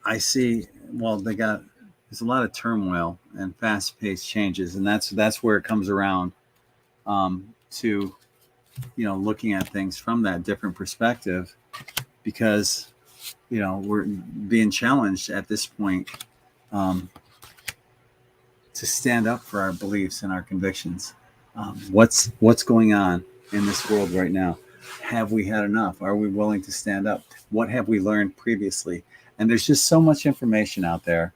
Speaker 1: I see. Well, there's a lot of turmoil and fast-paced changes, and that's where it comes around to looking at things from that different perspective, because we're being challenged at this point to stand up for our beliefs and our convictions. What's going on in this world right now? Have we had enough? Are we willing to stand up? What have we learned previously? And there's just so much information out there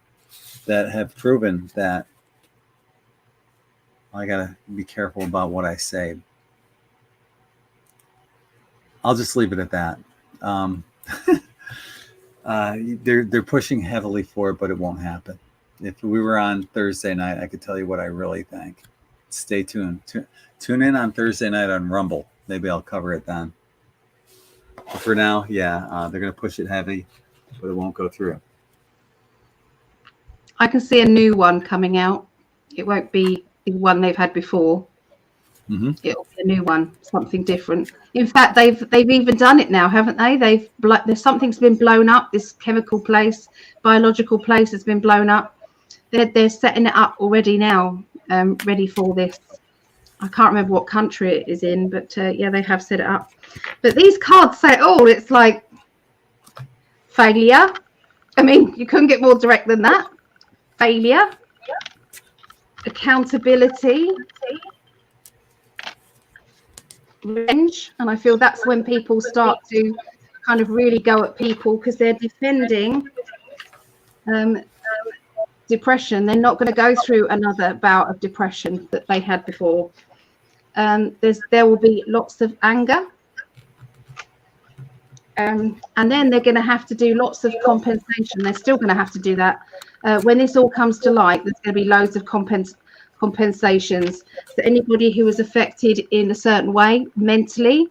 Speaker 1: that have proven that I gotta be careful about what I say. I'll just leave it at that. They're pushing heavily for it, but it won't happen. If we were on Thursday night, I could tell you what I really think. Stay tuned. Tune in on Thursday night on Rumble. Maybe I'll cover it then. But for now, they're going to push it heavy, but it won't go through.
Speaker 3: I can see a new one coming out. It won't be the one they've had before. It'll be a new one, something different. In fact, they've even done it now, haven't they? There's something's been blown up. This chemical place, biological place has been blown up. They're setting it up already now, ready for this. I can't remember what country it is in, but yeah, they have set it up. But these cards say, oh, it's like failure. I mean, you couldn't get more direct than that. Failure, accountability, revenge. And I feel that's when people start to kind of really go at people because they're defending depression. They're not going to go through another bout of depression that they had before. There will be lots of anger. And then they're going to have to do lots of compensation. They're still going to have to do that. When this all comes to light, there's going to be loads of compensations. So anybody who was affected in a certain way, mentally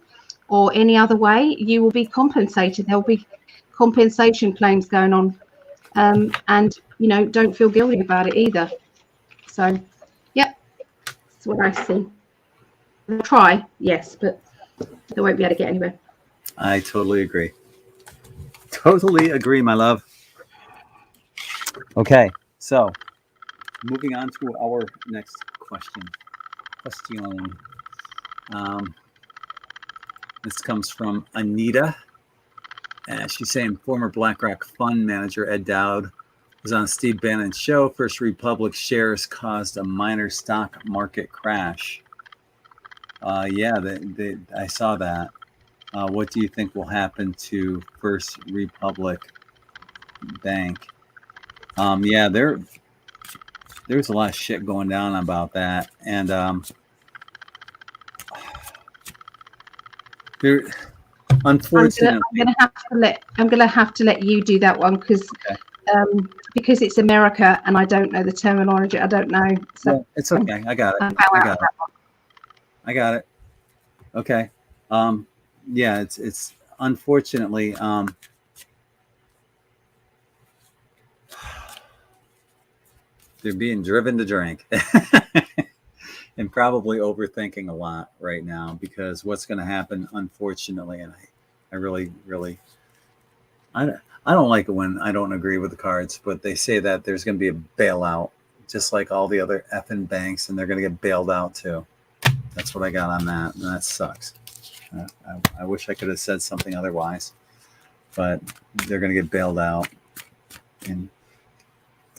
Speaker 3: or any other way, you will be compensated. There will be compensation claims going on. And, you know, don't feel guilty about it either. So, yeah, that's what I see. They'll try, yes, but they won't be able to get anywhere.
Speaker 1: I totally agree. Totally agree, my love. Okay, so moving on to our next question. This comes from Anita. She's saying former BlackRock fund manager Ed Dowd was on Steve Bannon's show. First Republic shares caused a minor stock market crash. Yeah, I saw that. What do you think will happen to First Republic Bank? Yeah, there's a lot of shit going down about that, and there, unfortunately,
Speaker 3: I'm gonna have to let you do that one because it's America and I don't know the terminology. I don't know. So
Speaker 1: well, it's okay. I got it. I got it. Okay. Yeah, it's unfortunately they're being driven to drink and probably overthinking a lot right now because what's going to happen, unfortunately, and I really I don't like it when I don't agree with the cards, but they say that there's going to be a bailout just like all the other effing banks, and they're going to get bailed out too. That's what I got on that, and that sucks. I wish I could have said something otherwise, but they're going to get bailed out, and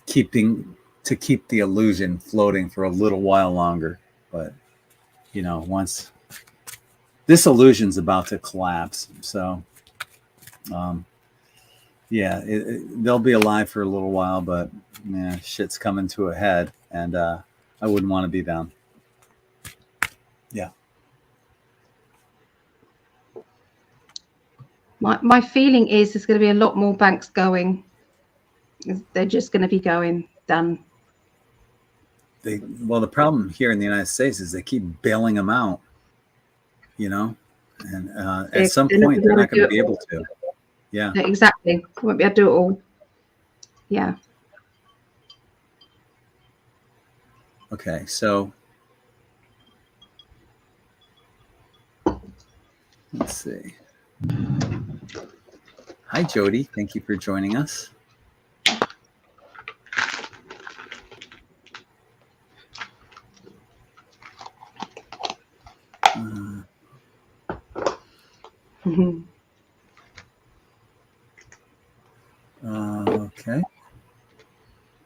Speaker 1: keep the illusion floating for a little while longer. But you know, once this illusion's about to collapse, so yeah, they'll be alive for a little while, but man, shit's coming to a head, and I wouldn't want to be them. Yeah.
Speaker 3: My feeling is there's going to be a lot more banks going. They're just going to be going done.
Speaker 1: Well, the problem here in the United States is they keep bailing them out, you know, and at some point they're not going to be able to. Yeah,
Speaker 3: exactly. They won't be able to do it all. Yeah.
Speaker 1: Okay, so let's see. Hi, Jody. Thank you for joining us. Okay.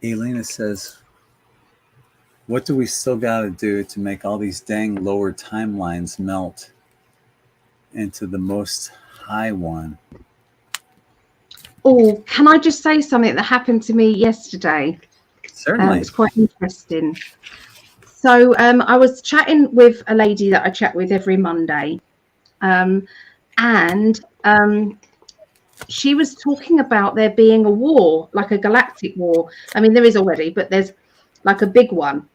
Speaker 1: Elena says, what do we still got to do to make all these dang lower timelines melt into the most high one?
Speaker 3: Oh, can I just say something that happened to me yesterday?
Speaker 1: Certainly.
Speaker 3: It's quite interesting. So I was chatting with a lady that I chat with every Monday. And she was talking about there being a war, like a galactic war. I mean, there is already, but there's like a big one.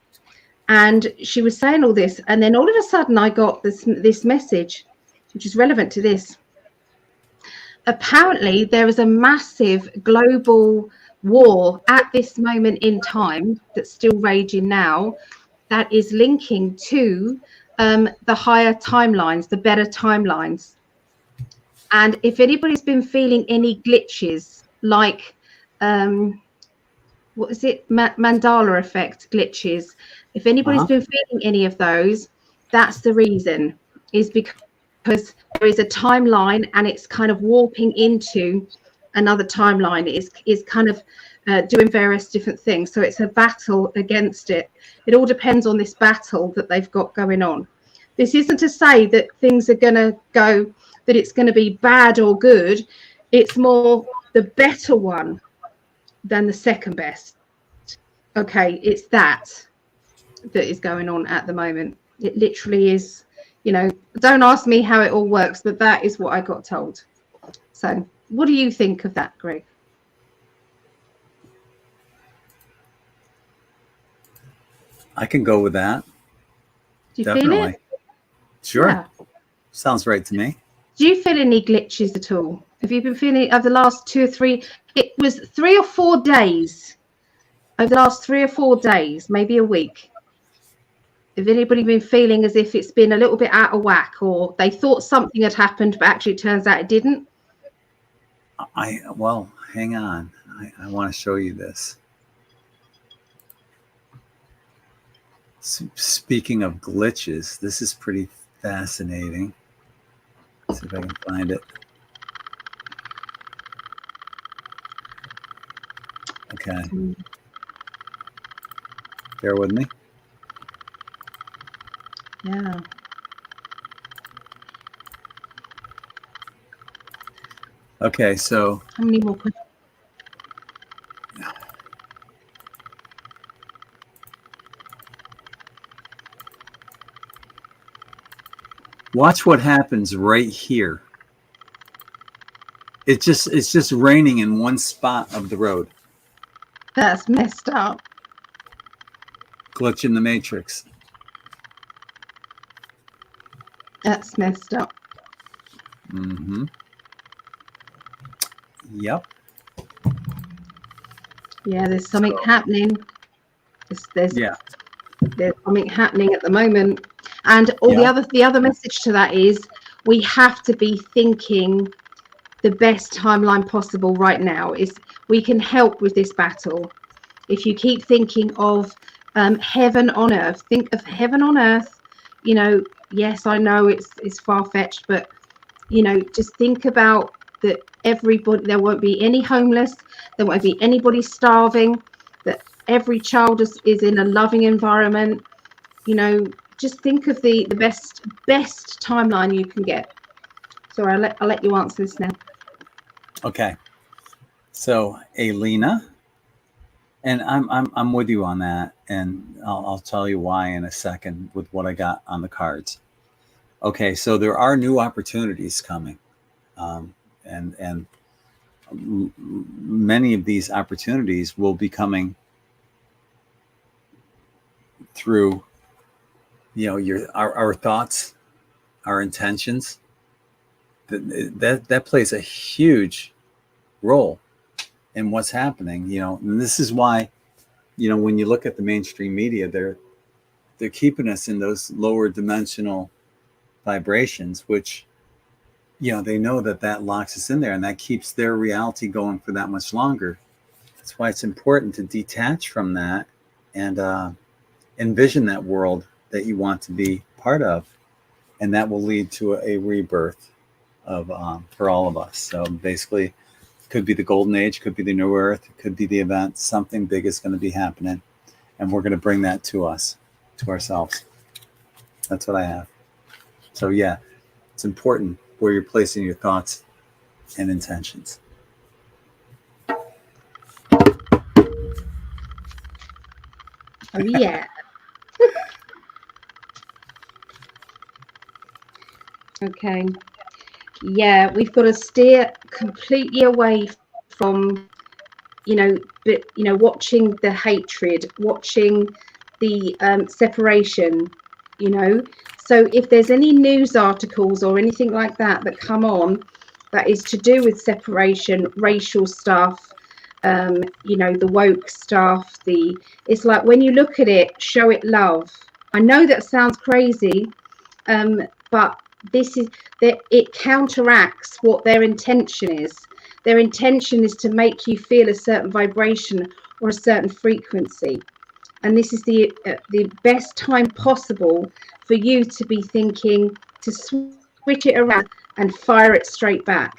Speaker 3: And she was saying all this. And then all of a sudden I got this message, which is relevant to this. Apparently there is a massive global war at this moment in time that's still raging now that is linking to the higher timelines, the better timelines. And if anybody's been feeling any glitches, like what is it, Mandela effect glitches, if anybody's been feeling any of those, that's the reason, is because there is a timeline and it's kind of warping into another timeline. Is kind of doing various different things. So it's a battle against it. It all depends on this battle that they've got going on. This isn't to say that things are going to go, that it's going to be bad or good. It's more the better one than the second best. Okay, it's that is going on at the moment. It literally is, you know, don't ask me how it all works, but that is what I got told. So what do you think of that, Greg?
Speaker 1: I can go with that.
Speaker 3: Do you
Speaker 1: Definitely.
Speaker 3: feel it?
Speaker 1: Sure.
Speaker 3: Yeah.
Speaker 1: Sounds right to me.
Speaker 3: Do you feel any glitches at all? Have you been feeling over the last 2 or 3? It was 3 or 4 days. Over the last 3 or 4 days, maybe a week. Have anybody been feeling as if it's been a little bit out of whack, or they thought something had happened, but actually it turns out it didn't?
Speaker 1: Well, hang on. I want to show you this. Speaking of glitches, this is pretty fascinating. Let's see if I can find it. Okay. Bear with me.
Speaker 3: Yeah.
Speaker 1: Okay, so
Speaker 3: How many more questions?
Speaker 1: watch what happens right here. It's just raining in one spot of the road.
Speaker 3: That's messed up.
Speaker 1: Glitch in the matrix.
Speaker 3: That's messed up.
Speaker 1: Mm-hmm. Yep.
Speaker 3: Yeah, there's something happening. There's something happening at the moment. And the other message to that is we have to be thinking the best timeline possible right now. Is we can help with this battle. If you keep thinking of heaven on earth, think of heaven on earth. You know, yes, I know it's far-fetched, but you know, just think about that everybody, there won't be any homeless, there won't be anybody starving, that every child is in a loving environment. You know, just think of the best timeline you can get. Sorry, I'll let you answer this now.
Speaker 1: Okay. So Alina, and I'm with you on that, and I'll tell you why in a second with what I got on the cards. Okay, so there are new opportunities coming, and many of these opportunities will be coming through, you know, our thoughts, our intentions. That plays a huge role in what's happening, you know. And this is why, you know, when you look at the mainstream media, they're keeping us in those lower dimensional vibrations, which, you know, they know that locks us in there, and that keeps their reality going for that much longer. That's why it's important to detach from that and envision that world that you want to be part of, and that will lead to a rebirth of for all of us. So basically, could be the golden age, could be the new earth, could be the event. Something big is going to be happening, and we're going to bring that to us, to ourselves. That's what I have. So yeah, it's important where you're placing your thoughts and intentions.
Speaker 3: Oh yeah. Okay. Yeah, we've got to steer completely away from, you know, watching the hatred, watching the separation, you know. So if there's any news articles or anything like that come on that is to do with separation, racial stuff, you know, the woke stuff, it's like when you look at it, show it love. I know that sounds crazy, But this is that it counteracts what their intention is. Their intention is to make you feel a certain vibration or a certain frequency. And this is the best time possible for you to be thinking to switch it around and fire it straight back.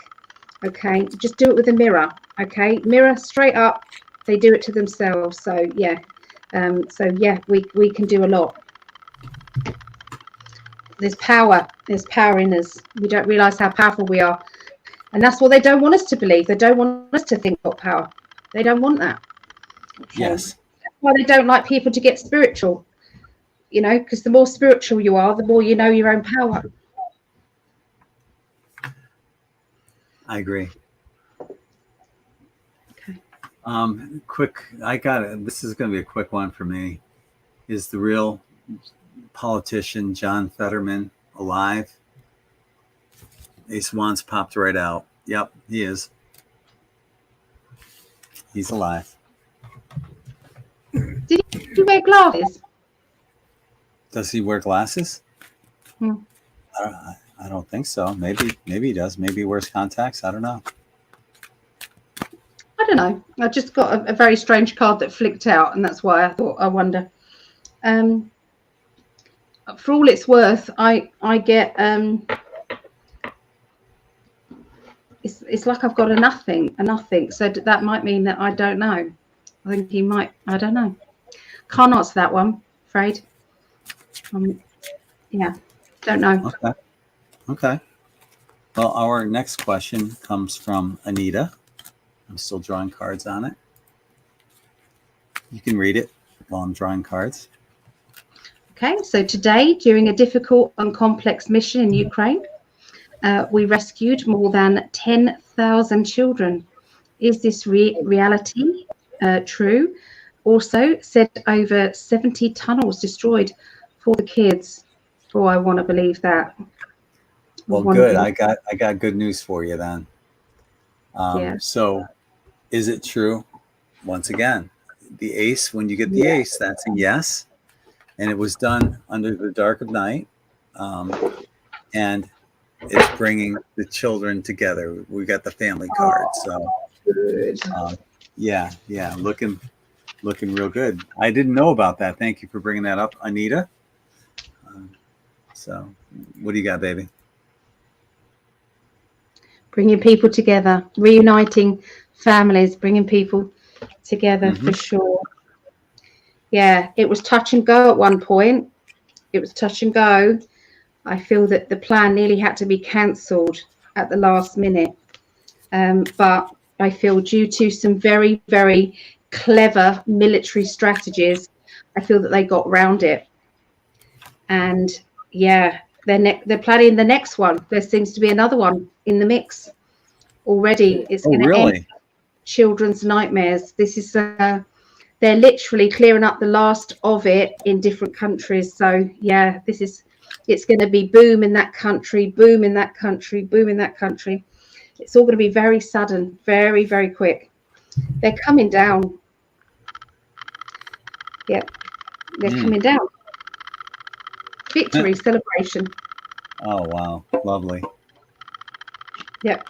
Speaker 3: Okay, just do it with a mirror. Okay, mirror straight up. They do it to themselves. So yeah, we can do a lot. There's power in us. We don't realize how powerful we are, and that's what they don't want us to believe. They don't want us to think about power. They don't want that. Okay.
Speaker 1: Yes.
Speaker 3: That's why they don't like people to get spiritual, you know, because the more spiritual you are, the more you know your own power.
Speaker 1: I agree.
Speaker 3: Okay.
Speaker 1: This is going to be a quick one for me. Is the real politician John Fetterman alive? Ace of Wands popped right out. Yep, he is. He's alive.
Speaker 3: Did he wear glasses?
Speaker 1: Does he wear glasses? I don't think so. Maybe he does. Maybe he wears contacts. I don't know.
Speaker 3: I don't know. I just got a very strange card that flicked out, and that's why I thought, I wonder. For all it's worth, I get it's like I've got a nothing. So that might mean that I don't know. I think he might. I don't know. Can't answer that one, afraid. Yeah, don't know.
Speaker 1: Okay. Well, our next question comes from Anita. I'm still drawing cards on it. You can read it while I'm drawing cards.
Speaker 3: Okay, so today, during a difficult and complex mission in Ukraine, we rescued more than 10,000 children. Is this reality true? Also, said over 70 tunnels destroyed for the kids. Oh, I want to believe that.
Speaker 1: Well, good. I got good news for you then.
Speaker 3: Yeah.
Speaker 1: So, is it true? Once again, the ace. When you get the ace, that's a yes. And it was done under the dark of night, and it's bringing the children together. We got the family card, so yeah, looking real good. I didn't know about that. Thank you for bringing that up, Anita. So, what do you got, baby?
Speaker 3: Bringing people together, reuniting families, bringing people together for sure. Yeah, it was touch and go at one point. It was touch and go. I feel that the plan nearly had to be cancelled at the last minute. But I feel due to some very, very clever military strategies, I feel that they got around it. And yeah, they're planning the next one. There seems to be another one in the mix already. It's going to end children's nightmares. This is they're literally clearing up the last of it in different countries. So yeah, it's going to be boom in that country, boom in that country, boom in that country. It's all going to be very sudden, very, very quick. They're coming down. Yeah, they're coming down. Victory celebration.
Speaker 1: Oh wow, lovely.
Speaker 3: Yep.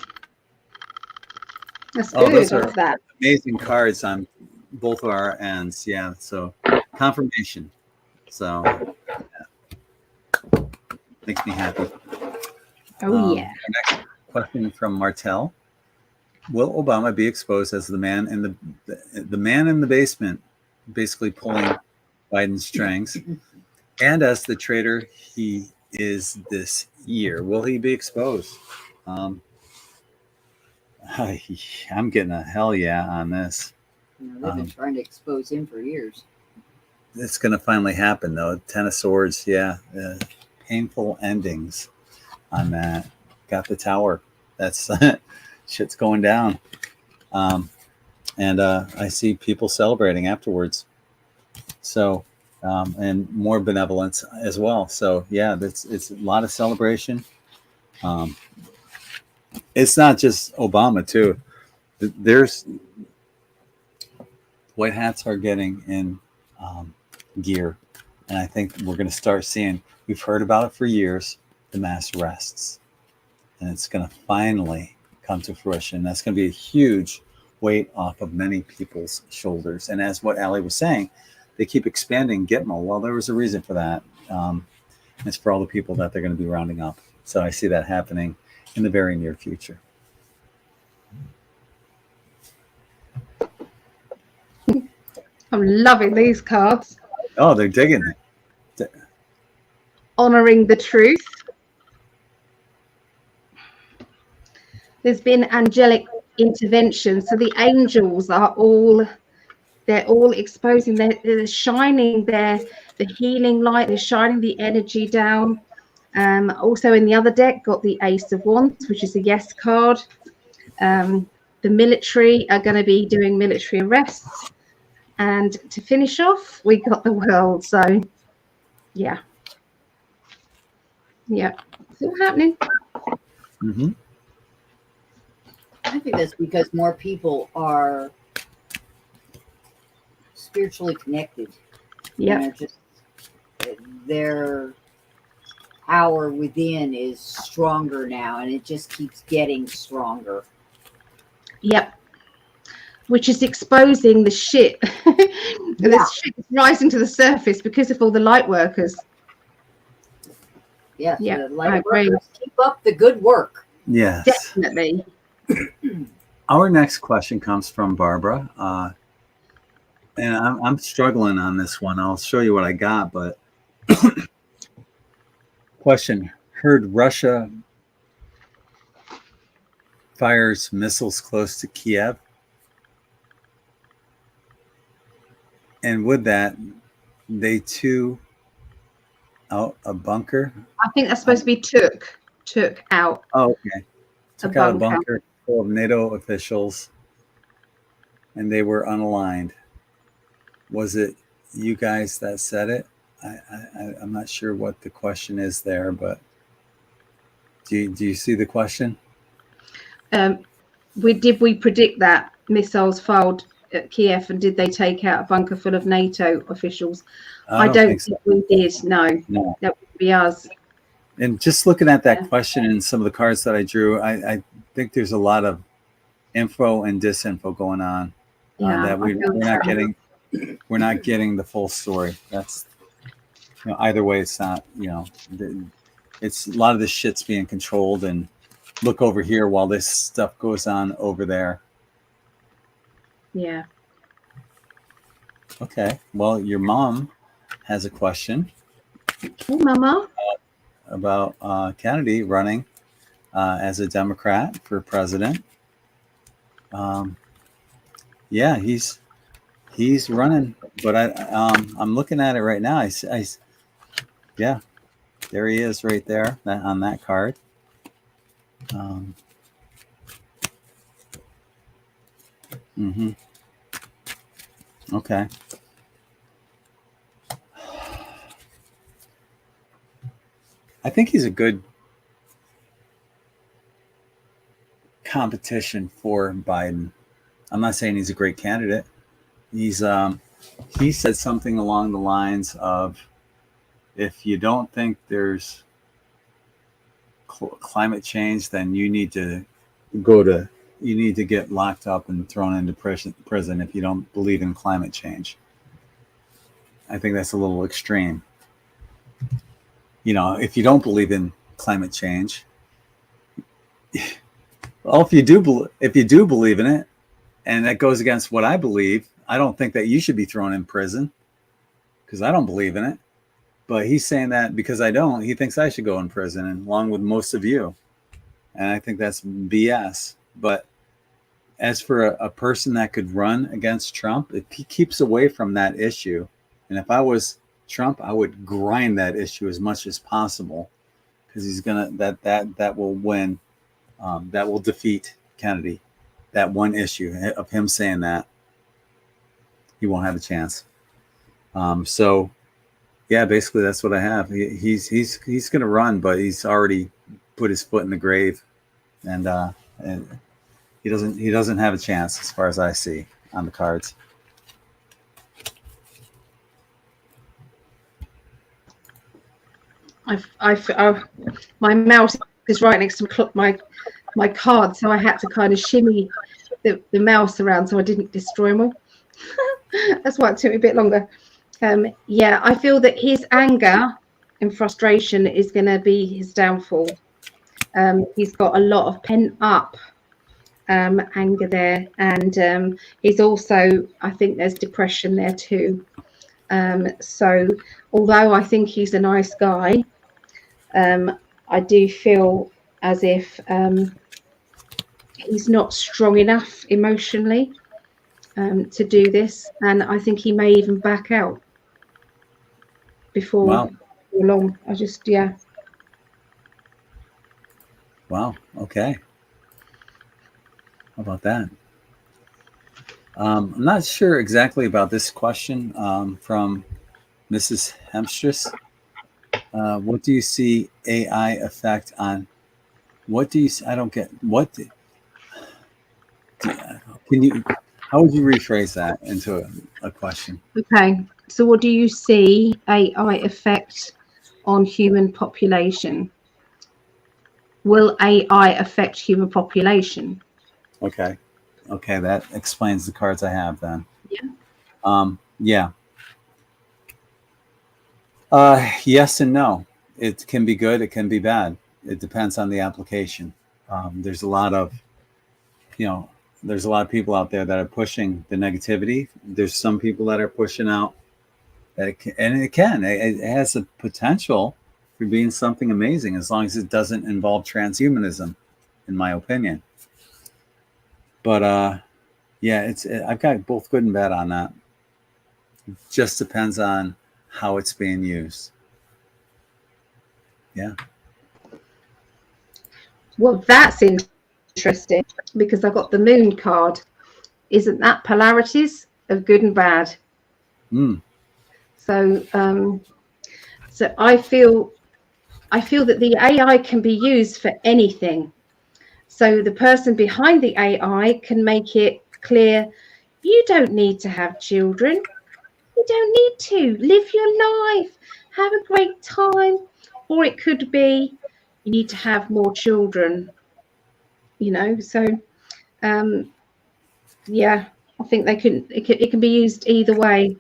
Speaker 3: That's good.
Speaker 1: Those are
Speaker 3: that.
Speaker 1: Amazing cards on both of our ends. Yeah. So confirmation. So yeah. Makes me happy.
Speaker 3: Oh yeah.
Speaker 1: Our next question from Martel: will Obama be exposed as the man in the man in the basement, basically pulling Biden's strings, and as the traitor he is this year? Will he be exposed? I'm getting a hell yeah on this.
Speaker 2: They've been trying to expose him for years.
Speaker 1: It's going to finally happen, though. Ten of Swords, yeah. Painful endings on that. Got the tower. That's shit's going down. And I see people celebrating afterwards. So, and more benevolence as well. So, yeah, it's a lot of celebration. It's not just Obama, too. There's white hats are getting in gear And I think we're going to start seeing, we've heard about it for years, the mass arrests. And it's going to finally come to fruition. That's going to be a huge weight off of many people's shoulders. And as what Allie was saying, they keep expanding Gitmo. Well, there was a reason for that. It's for all the people that they're going to be rounding up. So I see that happening in the very near future.
Speaker 3: I'm loving these cards.
Speaker 1: Oh, they're digging it.
Speaker 3: Honoring the truth. There's been angelic intervention. So the angels are all, they're all exposing, they're shining the healing light, they're shining the energy down. Also in the other deck, got the Ace of Wands, which is the yes card. The military are going to be doing military arrests. And to finish off, we got the World. So, yeah. Yeah, it's all happening.
Speaker 1: Mm-hmm.
Speaker 2: I think that's because more people are spiritually connected.
Speaker 3: Yeah.
Speaker 2: They're just, their power within is stronger now, and it just keeps getting stronger.
Speaker 3: Yep. Which is exposing the shit. This shit is rising to the surface because of all the light workers.
Speaker 2: Yes,
Speaker 3: Yeah,
Speaker 2: the light workers, keep up the good work.
Speaker 1: Yes.
Speaker 3: Definitely.
Speaker 1: Our next question comes from Barbara. And I'm struggling on this one. I'll show you what I got, but question, heard Russia fires missiles close to Kiev. And with that, they too out a bunker.
Speaker 3: I think that's supposed to be took out.
Speaker 1: Oh, okay. Took out a bunker full of NATO officials, and they were unaligned. Was it you guys that said it? I'm not sure what the question is there, but do you see the question?
Speaker 3: Did we predict that missiles fired at Kiev, and did they take out a bunker full of NATO officials? I don't think we did. No, that would be us.
Speaker 1: And just looking at that question and some of the cards that I drew, I think there's a lot of info and disinfo going on that we're not getting. We're not getting the full story. That's, either way, it's not. It's a lot of this shit's being controlled, and look over here while this stuff goes on over there.
Speaker 3: Yeah.
Speaker 1: Okay. Well, your mom has a question.
Speaker 3: Oh, Mama.
Speaker 1: About Kennedy running as a Democrat for president. Yeah, he's running, but I'm looking at it right now. Yeah, there he is right there on that card. Okay. I think he's a good competition for Biden. I'm not saying he's a great candidate. He said something along the lines of, if you don't think there's climate change, then you need to get locked up and thrown into prison if you don't believe in climate change. I think that's a little extreme. If you don't believe in climate change, well, if you do believe in it, and that goes against what I believe, I don't think that you should be thrown in prison because I don't believe in it. But he's saying that because I don't, he thinks I should go in prison, and along with most of you. And I think that's BS. But as for a person that could run against Trump, if he keeps away from that issue, and if I was Trump, I would grind that issue as much as possible, because he's gonna that will win, that will defeat Kennedy. That one issue of him saying that, he won't have a chance. So, yeah, basically that's what I have. He's gonna run, but he's already put his foot in the grave, and he doesn't have a chance as far as I see on the cards.
Speaker 3: My mouse is right next to my card, so I had to kind of shimmy the mouse around so I didn't destroy them all. That's why it took me a bit longer. Yeah, I feel that his anger and frustration is going to be his downfall. He's got a lot of pent up anger there, and he's also, I think there's depression there too. So although I think he's a nice guy, I do feel as if he's not strong enough emotionally to do this, and I think he may even back out before long. I just, yeah.
Speaker 1: Wow. Okay. How about that? I'm not sure exactly about this question from Mrs. Hemstress. What do you see AI effect on? What do you? I don't get. What? Can you? How would you rephrase that into a question?
Speaker 3: Okay. So, what do you see AI effect on human population? Will AI affect human population?
Speaker 1: Okay. Okay, that explains the cards I have then.
Speaker 3: Yeah.
Speaker 1: Yeah. Yes and no. It can be good. It can be bad. It depends on the application. There's a lot of, there's a lot of people out there that are pushing the negativity. There's some people that are pushing out, it has the potential for being something amazing as long as it doesn't involve transhumanism, in my opinion. But yeah, I've got both good and bad on that. It just depends on how it's being used. Yeah.
Speaker 3: Well, that's interesting because I got the moon card. Isn't that polarities of good and bad? So, so I feel that the AI can be used for anything. So the person behind the AI can make it clear, you don't need to have children. You don't need to. Live your life. Have a great time. Or it could be, you need to have more children. So yeah, I think it can be used either way.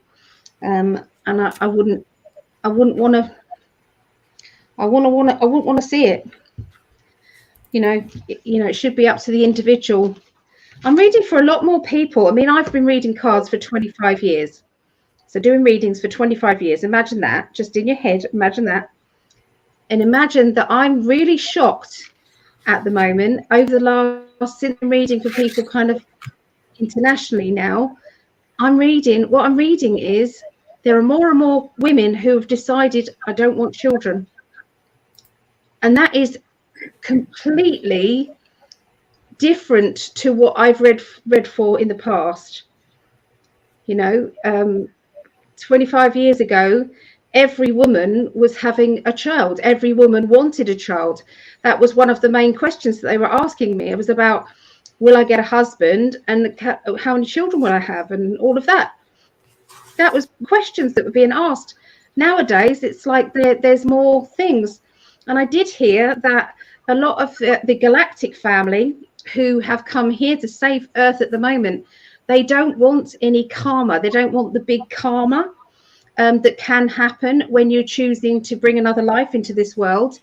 Speaker 3: And I wouldn't want to see it. It should be up to the individual. I'm reading for a lot more people. I mean, I've been reading cards for 25 years. So doing readings for 25 years. Imagine that, just in your head. Imagine that. And imagine that I'm really shocked at the moment over the last, since I'm reading for people kind of internationally now, what I'm reading is there are more and more women who have decided, I don't want children. And that is completely different to what I've read for in the past. 25 years ago, every woman was having a child. Every woman wanted a child. That was one of the main questions that they were asking me. It was about, will I get a husband, and how many children will I have, and all of that. That was questions that were being asked. Nowadays, it's like there's more things. And I did hear that a lot of the galactic family who have come here to save Earth at the moment, they don't want any karma. They don't want the big karma that can happen when you're choosing to bring another life into this world,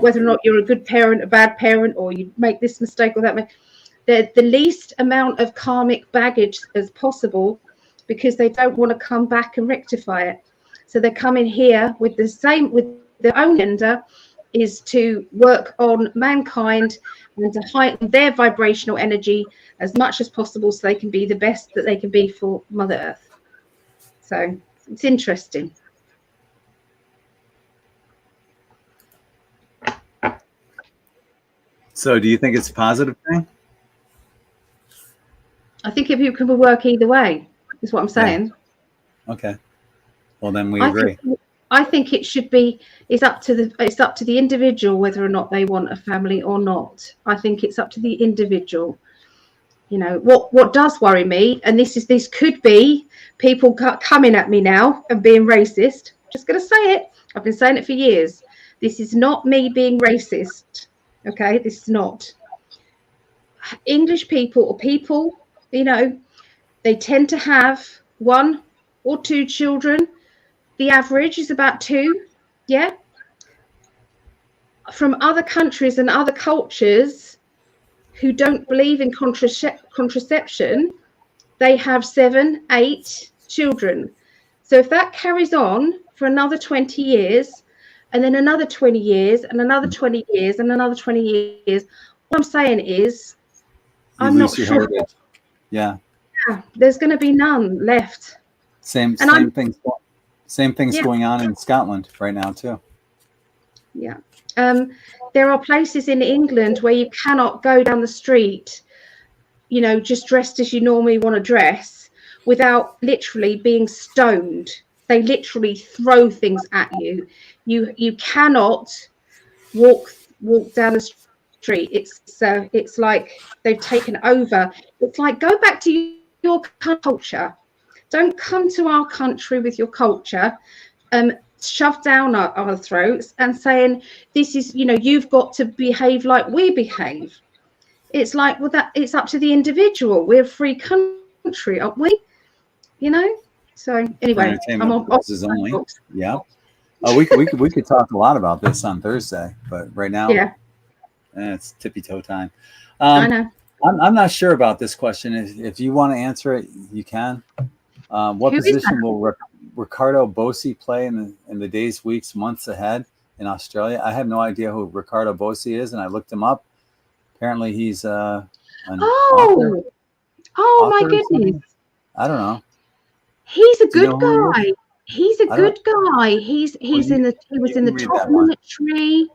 Speaker 3: whether or not you're a good parent, a bad parent, or you make this mistake or that. The least amount of karmic baggage as possible, because they don't want to come back and rectify it. So they're coming here with their own agenda, is to work on mankind and to heighten their vibrational energy as much as possible so they can be the best that they can be for Mother Earth. So it's interesting.
Speaker 1: So do you think it's a positive thing?
Speaker 3: I think if you can work either way, is what I'm saying.
Speaker 1: Yeah. Okay. Well, then we agree.
Speaker 3: I think it should be. It's up to the individual whether or not they want a family or not. I think it's up to the individual. What does worry me, and this could be people coming at me now and being racist. Just going to say it. I've been saying it for years. This is not me being racist. Okay, this is not. English people or people, you know, they tend to have 1 or 2 children. The average is about 2. Yeah. From other countries and other cultures who don't believe in contraception, they have 7, 8 children. So if that carries on for another 20 years, and then another 20 years, and another 20 years, and another 20 years, what I'm saying is, I'm not sure.
Speaker 1: Yeah.
Speaker 3: There's going to be none left.
Speaker 1: Same things going on in Scotland right now too.
Speaker 3: Yeah. There are places in England where you cannot go down the street, you know, just dressed as you normally want to dress without literally being stoned. They literally throw things at you. You cannot walk down the street. It's like they've taken over. It's like, go back to your culture. Don't come to our country with your culture, shoved down our throats and saying, this is, you know, you've got to behave like we behave. It's like, well, that it's up to the individual. We're a free country, aren't we? You know. So anyway, I'm on
Speaker 1: only. Yeah. We could talk a lot about this on Thursday, but right now, it's tippy toe time.
Speaker 3: I know.
Speaker 1: I'm not sure about this question. If you want to answer it, you can. What position will Ricardo Bossi play in the days, weeks, months ahead in Australia? I have no idea who Ricardo Bossi is, and I looked him up. Apparently, he's an author.
Speaker 3: Oh my goodness!
Speaker 1: I don't know.
Speaker 3: He's a good guy. He's a good guy. He was in the top military.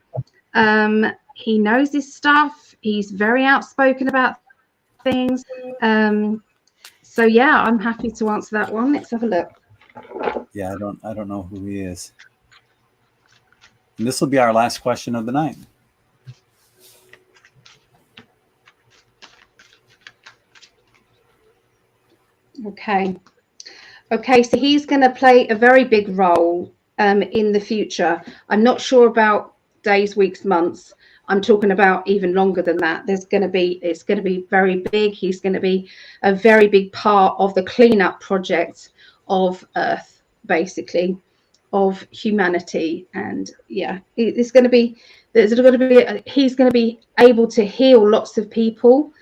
Speaker 3: He knows his stuff. He's very outspoken about things. So yeah, I'm happy to answer that one. Let's have a look.
Speaker 1: Yeah, I don't know who he is. And this will be our last question of the night.
Speaker 3: Okay, so he's going to play a very big role in the future. I'm not sure about days, weeks, months. I'm talking about even longer than that. It's going to be very big. He's going to be a very big part of the cleanup project of Earth, basically, of humanity. And yeah, he's going to be able to heal lots of people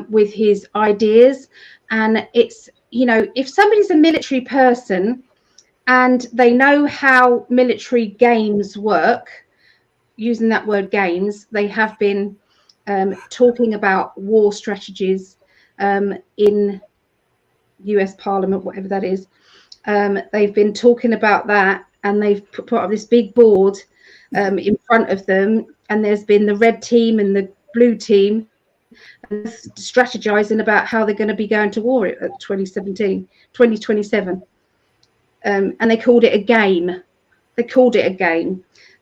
Speaker 3: with his ideas. And it's, you know, if somebody's a military person and they know how military games work, using that word games, they have been talking about war strategies in US Parliament, whatever that is. They've been talking about that, and they've put up this big board in front of them, and there's been the red team and the blue team strategizing about how they're going to be going to war at 2027. And they called it a game.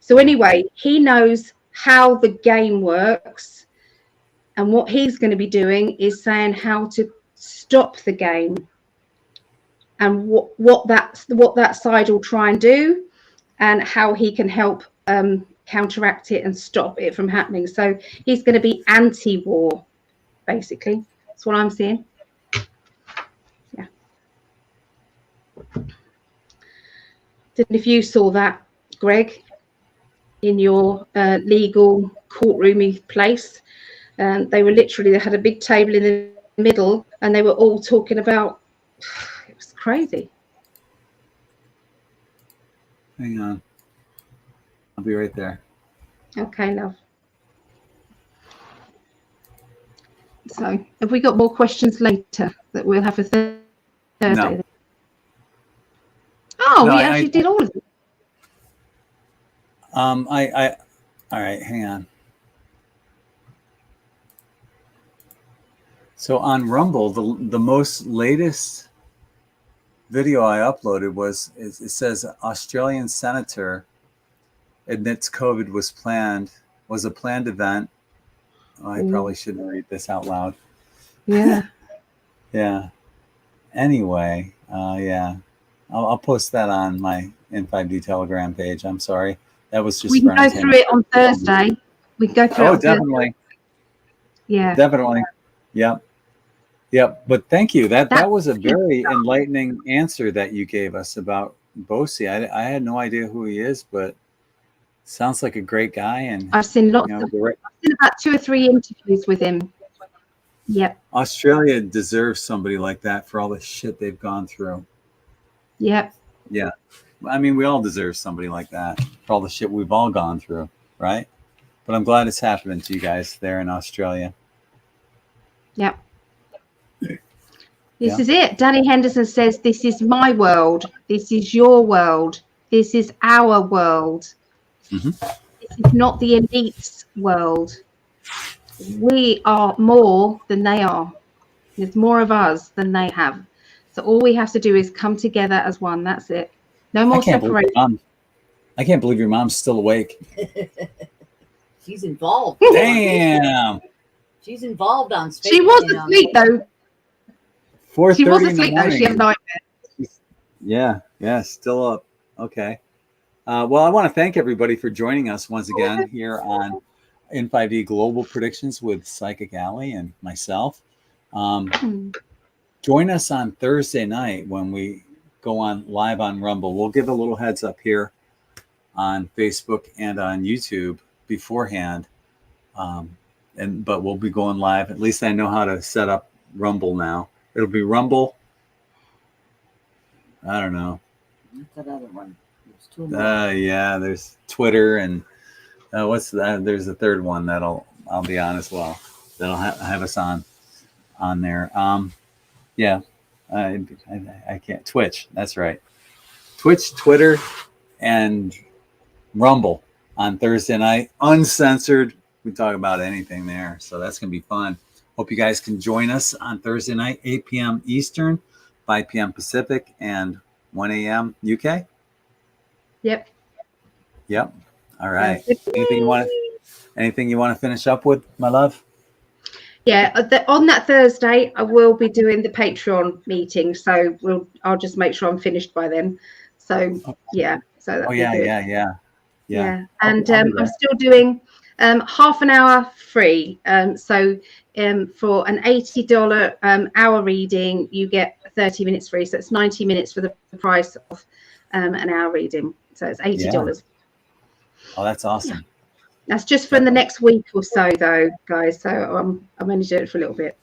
Speaker 3: So anyway, he knows how the game works, and what he's going to be doing is saying how to stop the game, and what that side will try and do, and how he can help counteract it and stop it from happening. So he's going to be anti-war, basically. That's what I'm seeing. Yeah. If you saw that, Greg, in your legal courtroomy place, they had a big table in the middle, and they were all talking about. It was crazy.
Speaker 1: Hang on, I'll be right there.
Speaker 3: Okay, love. So, have we got more questions later that we'll have a Thursday?
Speaker 1: No.
Speaker 3: Oh, no, we actually did all of them.
Speaker 1: All right, hang on. So on Rumble, the most latest video I uploaded it says Australian senator admits COVID was a planned event. Oh, I probably shouldn't read this out loud.
Speaker 3: Yeah.
Speaker 1: Yeah. Anyway, yeah, I'll post that on my In5D Telegram page. I'm sorry. That was just
Speaker 3: We can go through it on Thursday. We can go through it on
Speaker 1: definitely.
Speaker 3: Thursday. Yeah.
Speaker 1: Definitely. Yep. Yep. But thank you. That was a very enlightening answer that you gave us about Bosi. I had no idea who he is, but sounds like a great guy. And
Speaker 3: I've seen lots
Speaker 1: I've
Speaker 3: seen about 2 or 3 interviews with him. Yep.
Speaker 1: Australia deserves somebody like that for all the shit they've gone through.
Speaker 3: Yep.
Speaker 1: Yeah. I mean, we all deserve somebody like that for all the shit we've all gone through, right? But I'm glad it's happening to you guys there in Australia.
Speaker 3: Yep. This is it. Danny Henderson says, this is my world. This is your world. This is our world.
Speaker 1: Mm-hmm.
Speaker 3: This is not the elite's world. We are more than they are. There's more of us than they have. So all we have to do is come together as one. That's it. No more separation.
Speaker 1: I can't believe your mom's still awake.
Speaker 2: She's involved.
Speaker 1: Damn.
Speaker 2: She's involved on space.
Speaker 3: She was asleep though.
Speaker 1: 4:30
Speaker 3: She was
Speaker 1: in the
Speaker 3: asleep though.
Speaker 1: morning.
Speaker 3: She had a nightmare.
Speaker 1: Yeah, still up. Okay. Well, I want to thank everybody for joining us once again here on In5D Global Predictions with Psychic Alley and myself. Join us on Thursday night when we go on live on Rumble. We'll give a little heads up here on Facebook and on YouTube beforehand. But we'll be going live. At least I know how to set up Rumble now. It'll be Rumble. I don't know.
Speaker 2: What's that other one? There's 2 more.
Speaker 1: Yeah, there's Twitter and what's that? There's a third one I'll be on as well. That'll have us on there. Yeah, I can't. Twitch. That's right. Twitch, Twitter, and Rumble on Thursday night, uncensored. We talk about anything there, so that's gonna be fun. Hope you guys can join us on Thursday night, 8 p.m. Eastern, 5 p.m. Pacific, and 1 a.m. UK.
Speaker 3: Yep.
Speaker 1: All right. Anything you want to finish up with, my love?
Speaker 3: Yeah. On that Thursday, I will be doing the Patreon meeting, so I'll just make sure I'm finished by then. So yeah. So
Speaker 1: Yeah.
Speaker 3: And I'm still doing half an hour free. So for an $80 hour reading, you get 30 minutes free. So it's 90 minutes for the price of an hour reading. So it's $80.
Speaker 1: Yeah. Oh, that's awesome.
Speaker 3: That's just for the next week or so, though, guys. So I'm only doing it for a little bit.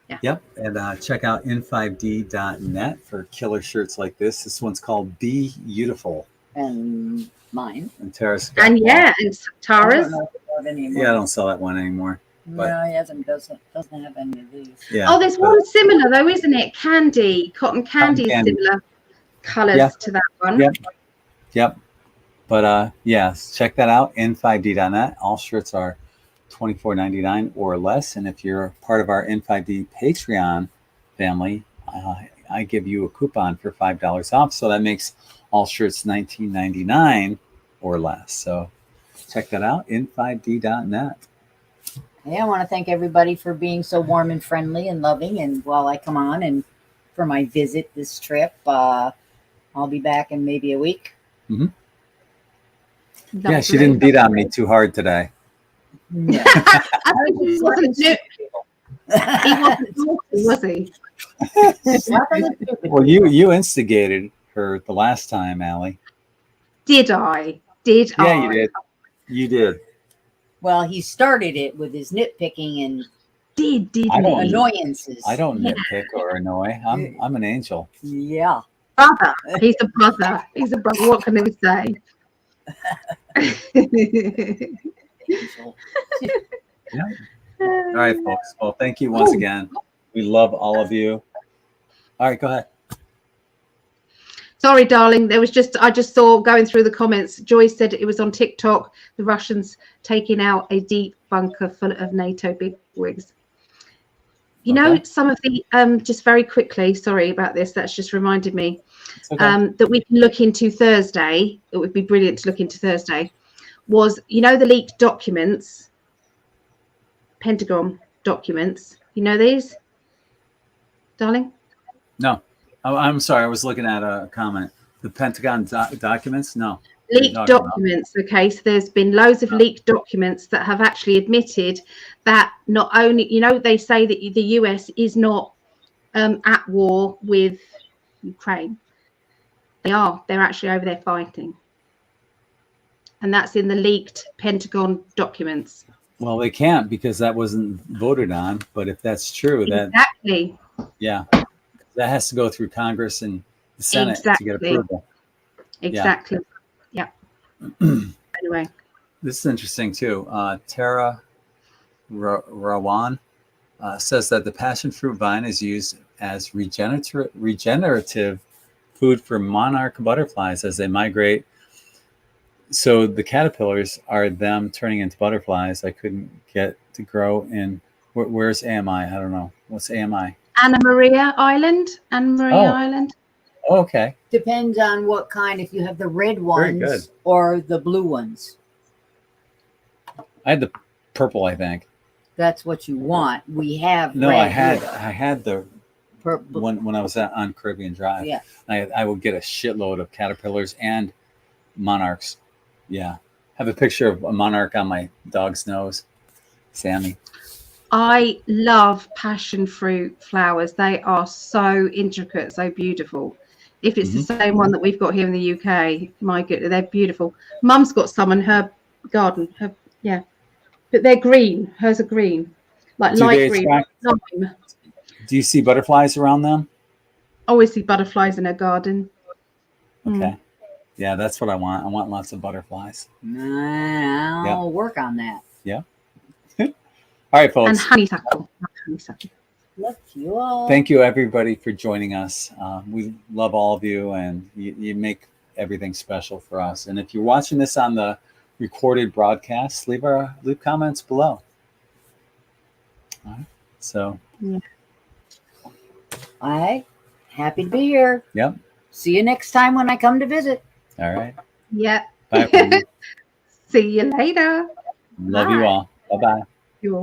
Speaker 3: Yeah.
Speaker 1: Yep. And check out in5d.net for killer shirts like this. This one's called Be Beautiful.
Speaker 2: And mine.
Speaker 1: And Tara's.
Speaker 3: And Tara's.
Speaker 1: Yeah, I don't sell that one anymore. But
Speaker 2: No, he doesn't have any of these.
Speaker 1: yeah.
Speaker 3: Oh, there's one similar though, isn't it? Cotton candy is similar colors to that one.
Speaker 1: Yep. But check that out, in5d.net. All shirts are $24.99 or less. And if you're part of our In5D Patreon family, I give you a coupon for $5 off. So that makes all shirts $19.99 or less. So check that out, in5d.net.
Speaker 2: Yeah, I want to thank everybody for being so warm and friendly and loving. And while I come on and for my visit this trip, I'll be back in maybe a week.
Speaker 1: Mm-hmm. Yeah, she didn't beat on me too hard today.
Speaker 2: Yeah.
Speaker 3: I think he wasn't naughty, was he?
Speaker 1: Well, you instigated her the last time, Allie.
Speaker 3: Did I?
Speaker 1: Yeah, you did. You did.
Speaker 2: Well, he started it with his nitpicking and annoyances.
Speaker 1: I don't nitpick or annoy. I'm an angel.
Speaker 2: Yeah.
Speaker 3: Brother. He's a brother. He's a brother. What can we say?
Speaker 1: Yeah. All right, folks. Well, thank you once again. We love all of you. All right, go ahead.
Speaker 3: Sorry, darling. I just saw going through the comments. Joyce said it was on TikTok. The Russians taking out a deep bunker full of NATO bigwigs. You know, some of the just very quickly. Sorry about this. That's just reminded me that we can look into Thursday. It would be brilliant to look into Thursday. Was the leaked documents, Pentagon documents? You know these, darling?
Speaker 1: No. I'm sorry. I was looking at a comment. The Pentagon documents? No.
Speaker 3: Leaked documents. Okay, so there's been loads of leaked documents that have actually admitted that not only, they say that the US is not at war with Ukraine. They're actually over there fighting. And that's in the leaked Pentagon documents.
Speaker 1: Well, they can't because that wasn't voted on. But if that's true,
Speaker 3: exactly.
Speaker 1: Yeah, that has to go through Congress and the Senate to get approval.
Speaker 3: Exactly. Yeah. Anyway,
Speaker 1: this is interesting too. Tara Rawan says that the passion fruit vine is used as regenerative food for monarch butterflies as they migrate. So the caterpillars are them turning into butterflies. I couldn't get to grow in. Where's AMI? I don't know. What's AMI?
Speaker 3: Anna Maria Island. Island.
Speaker 1: Oh, okay.
Speaker 2: Depends on what kind. If you have the red ones or the blue ones.
Speaker 1: I had the purple, I think.
Speaker 2: That's what you want. We have.
Speaker 1: No,
Speaker 2: red
Speaker 1: I had the
Speaker 2: purple
Speaker 1: when I was on Caribbean Drive.
Speaker 2: Yeah.
Speaker 1: I would get a shitload of caterpillars and monarchs. Yeah. Have a picture of a monarch on my dog's nose, Sammy.
Speaker 3: I love passion fruit flowers. They are so intricate, so beautiful. If it's the same one that we've got here in the UK, my goodness, they're beautiful. Mum's got some in her garden. But they're green. Hers are green, like light green.
Speaker 1: Do you see butterflies around them?
Speaker 3: Always see butterflies in her garden.
Speaker 1: Okay. Yeah, that's what I want. I want lots of butterflies.
Speaker 2: I'll work on that.
Speaker 1: Yeah. All right, folks.
Speaker 3: And honeysuckle.
Speaker 2: Love you all.
Speaker 1: Thank you, everybody, for joining us. We love all of you, and you make everything special for us. And if you're watching this on the recorded broadcast, leave comments below. All right. So.
Speaker 2: All right. Happy to be here.
Speaker 1: Yep.
Speaker 2: See you next time when I come to visit.
Speaker 1: All right.
Speaker 3: Yeah.
Speaker 1: Bye.
Speaker 3: See you later.
Speaker 1: Love you all. Bye-bye.
Speaker 3: You all.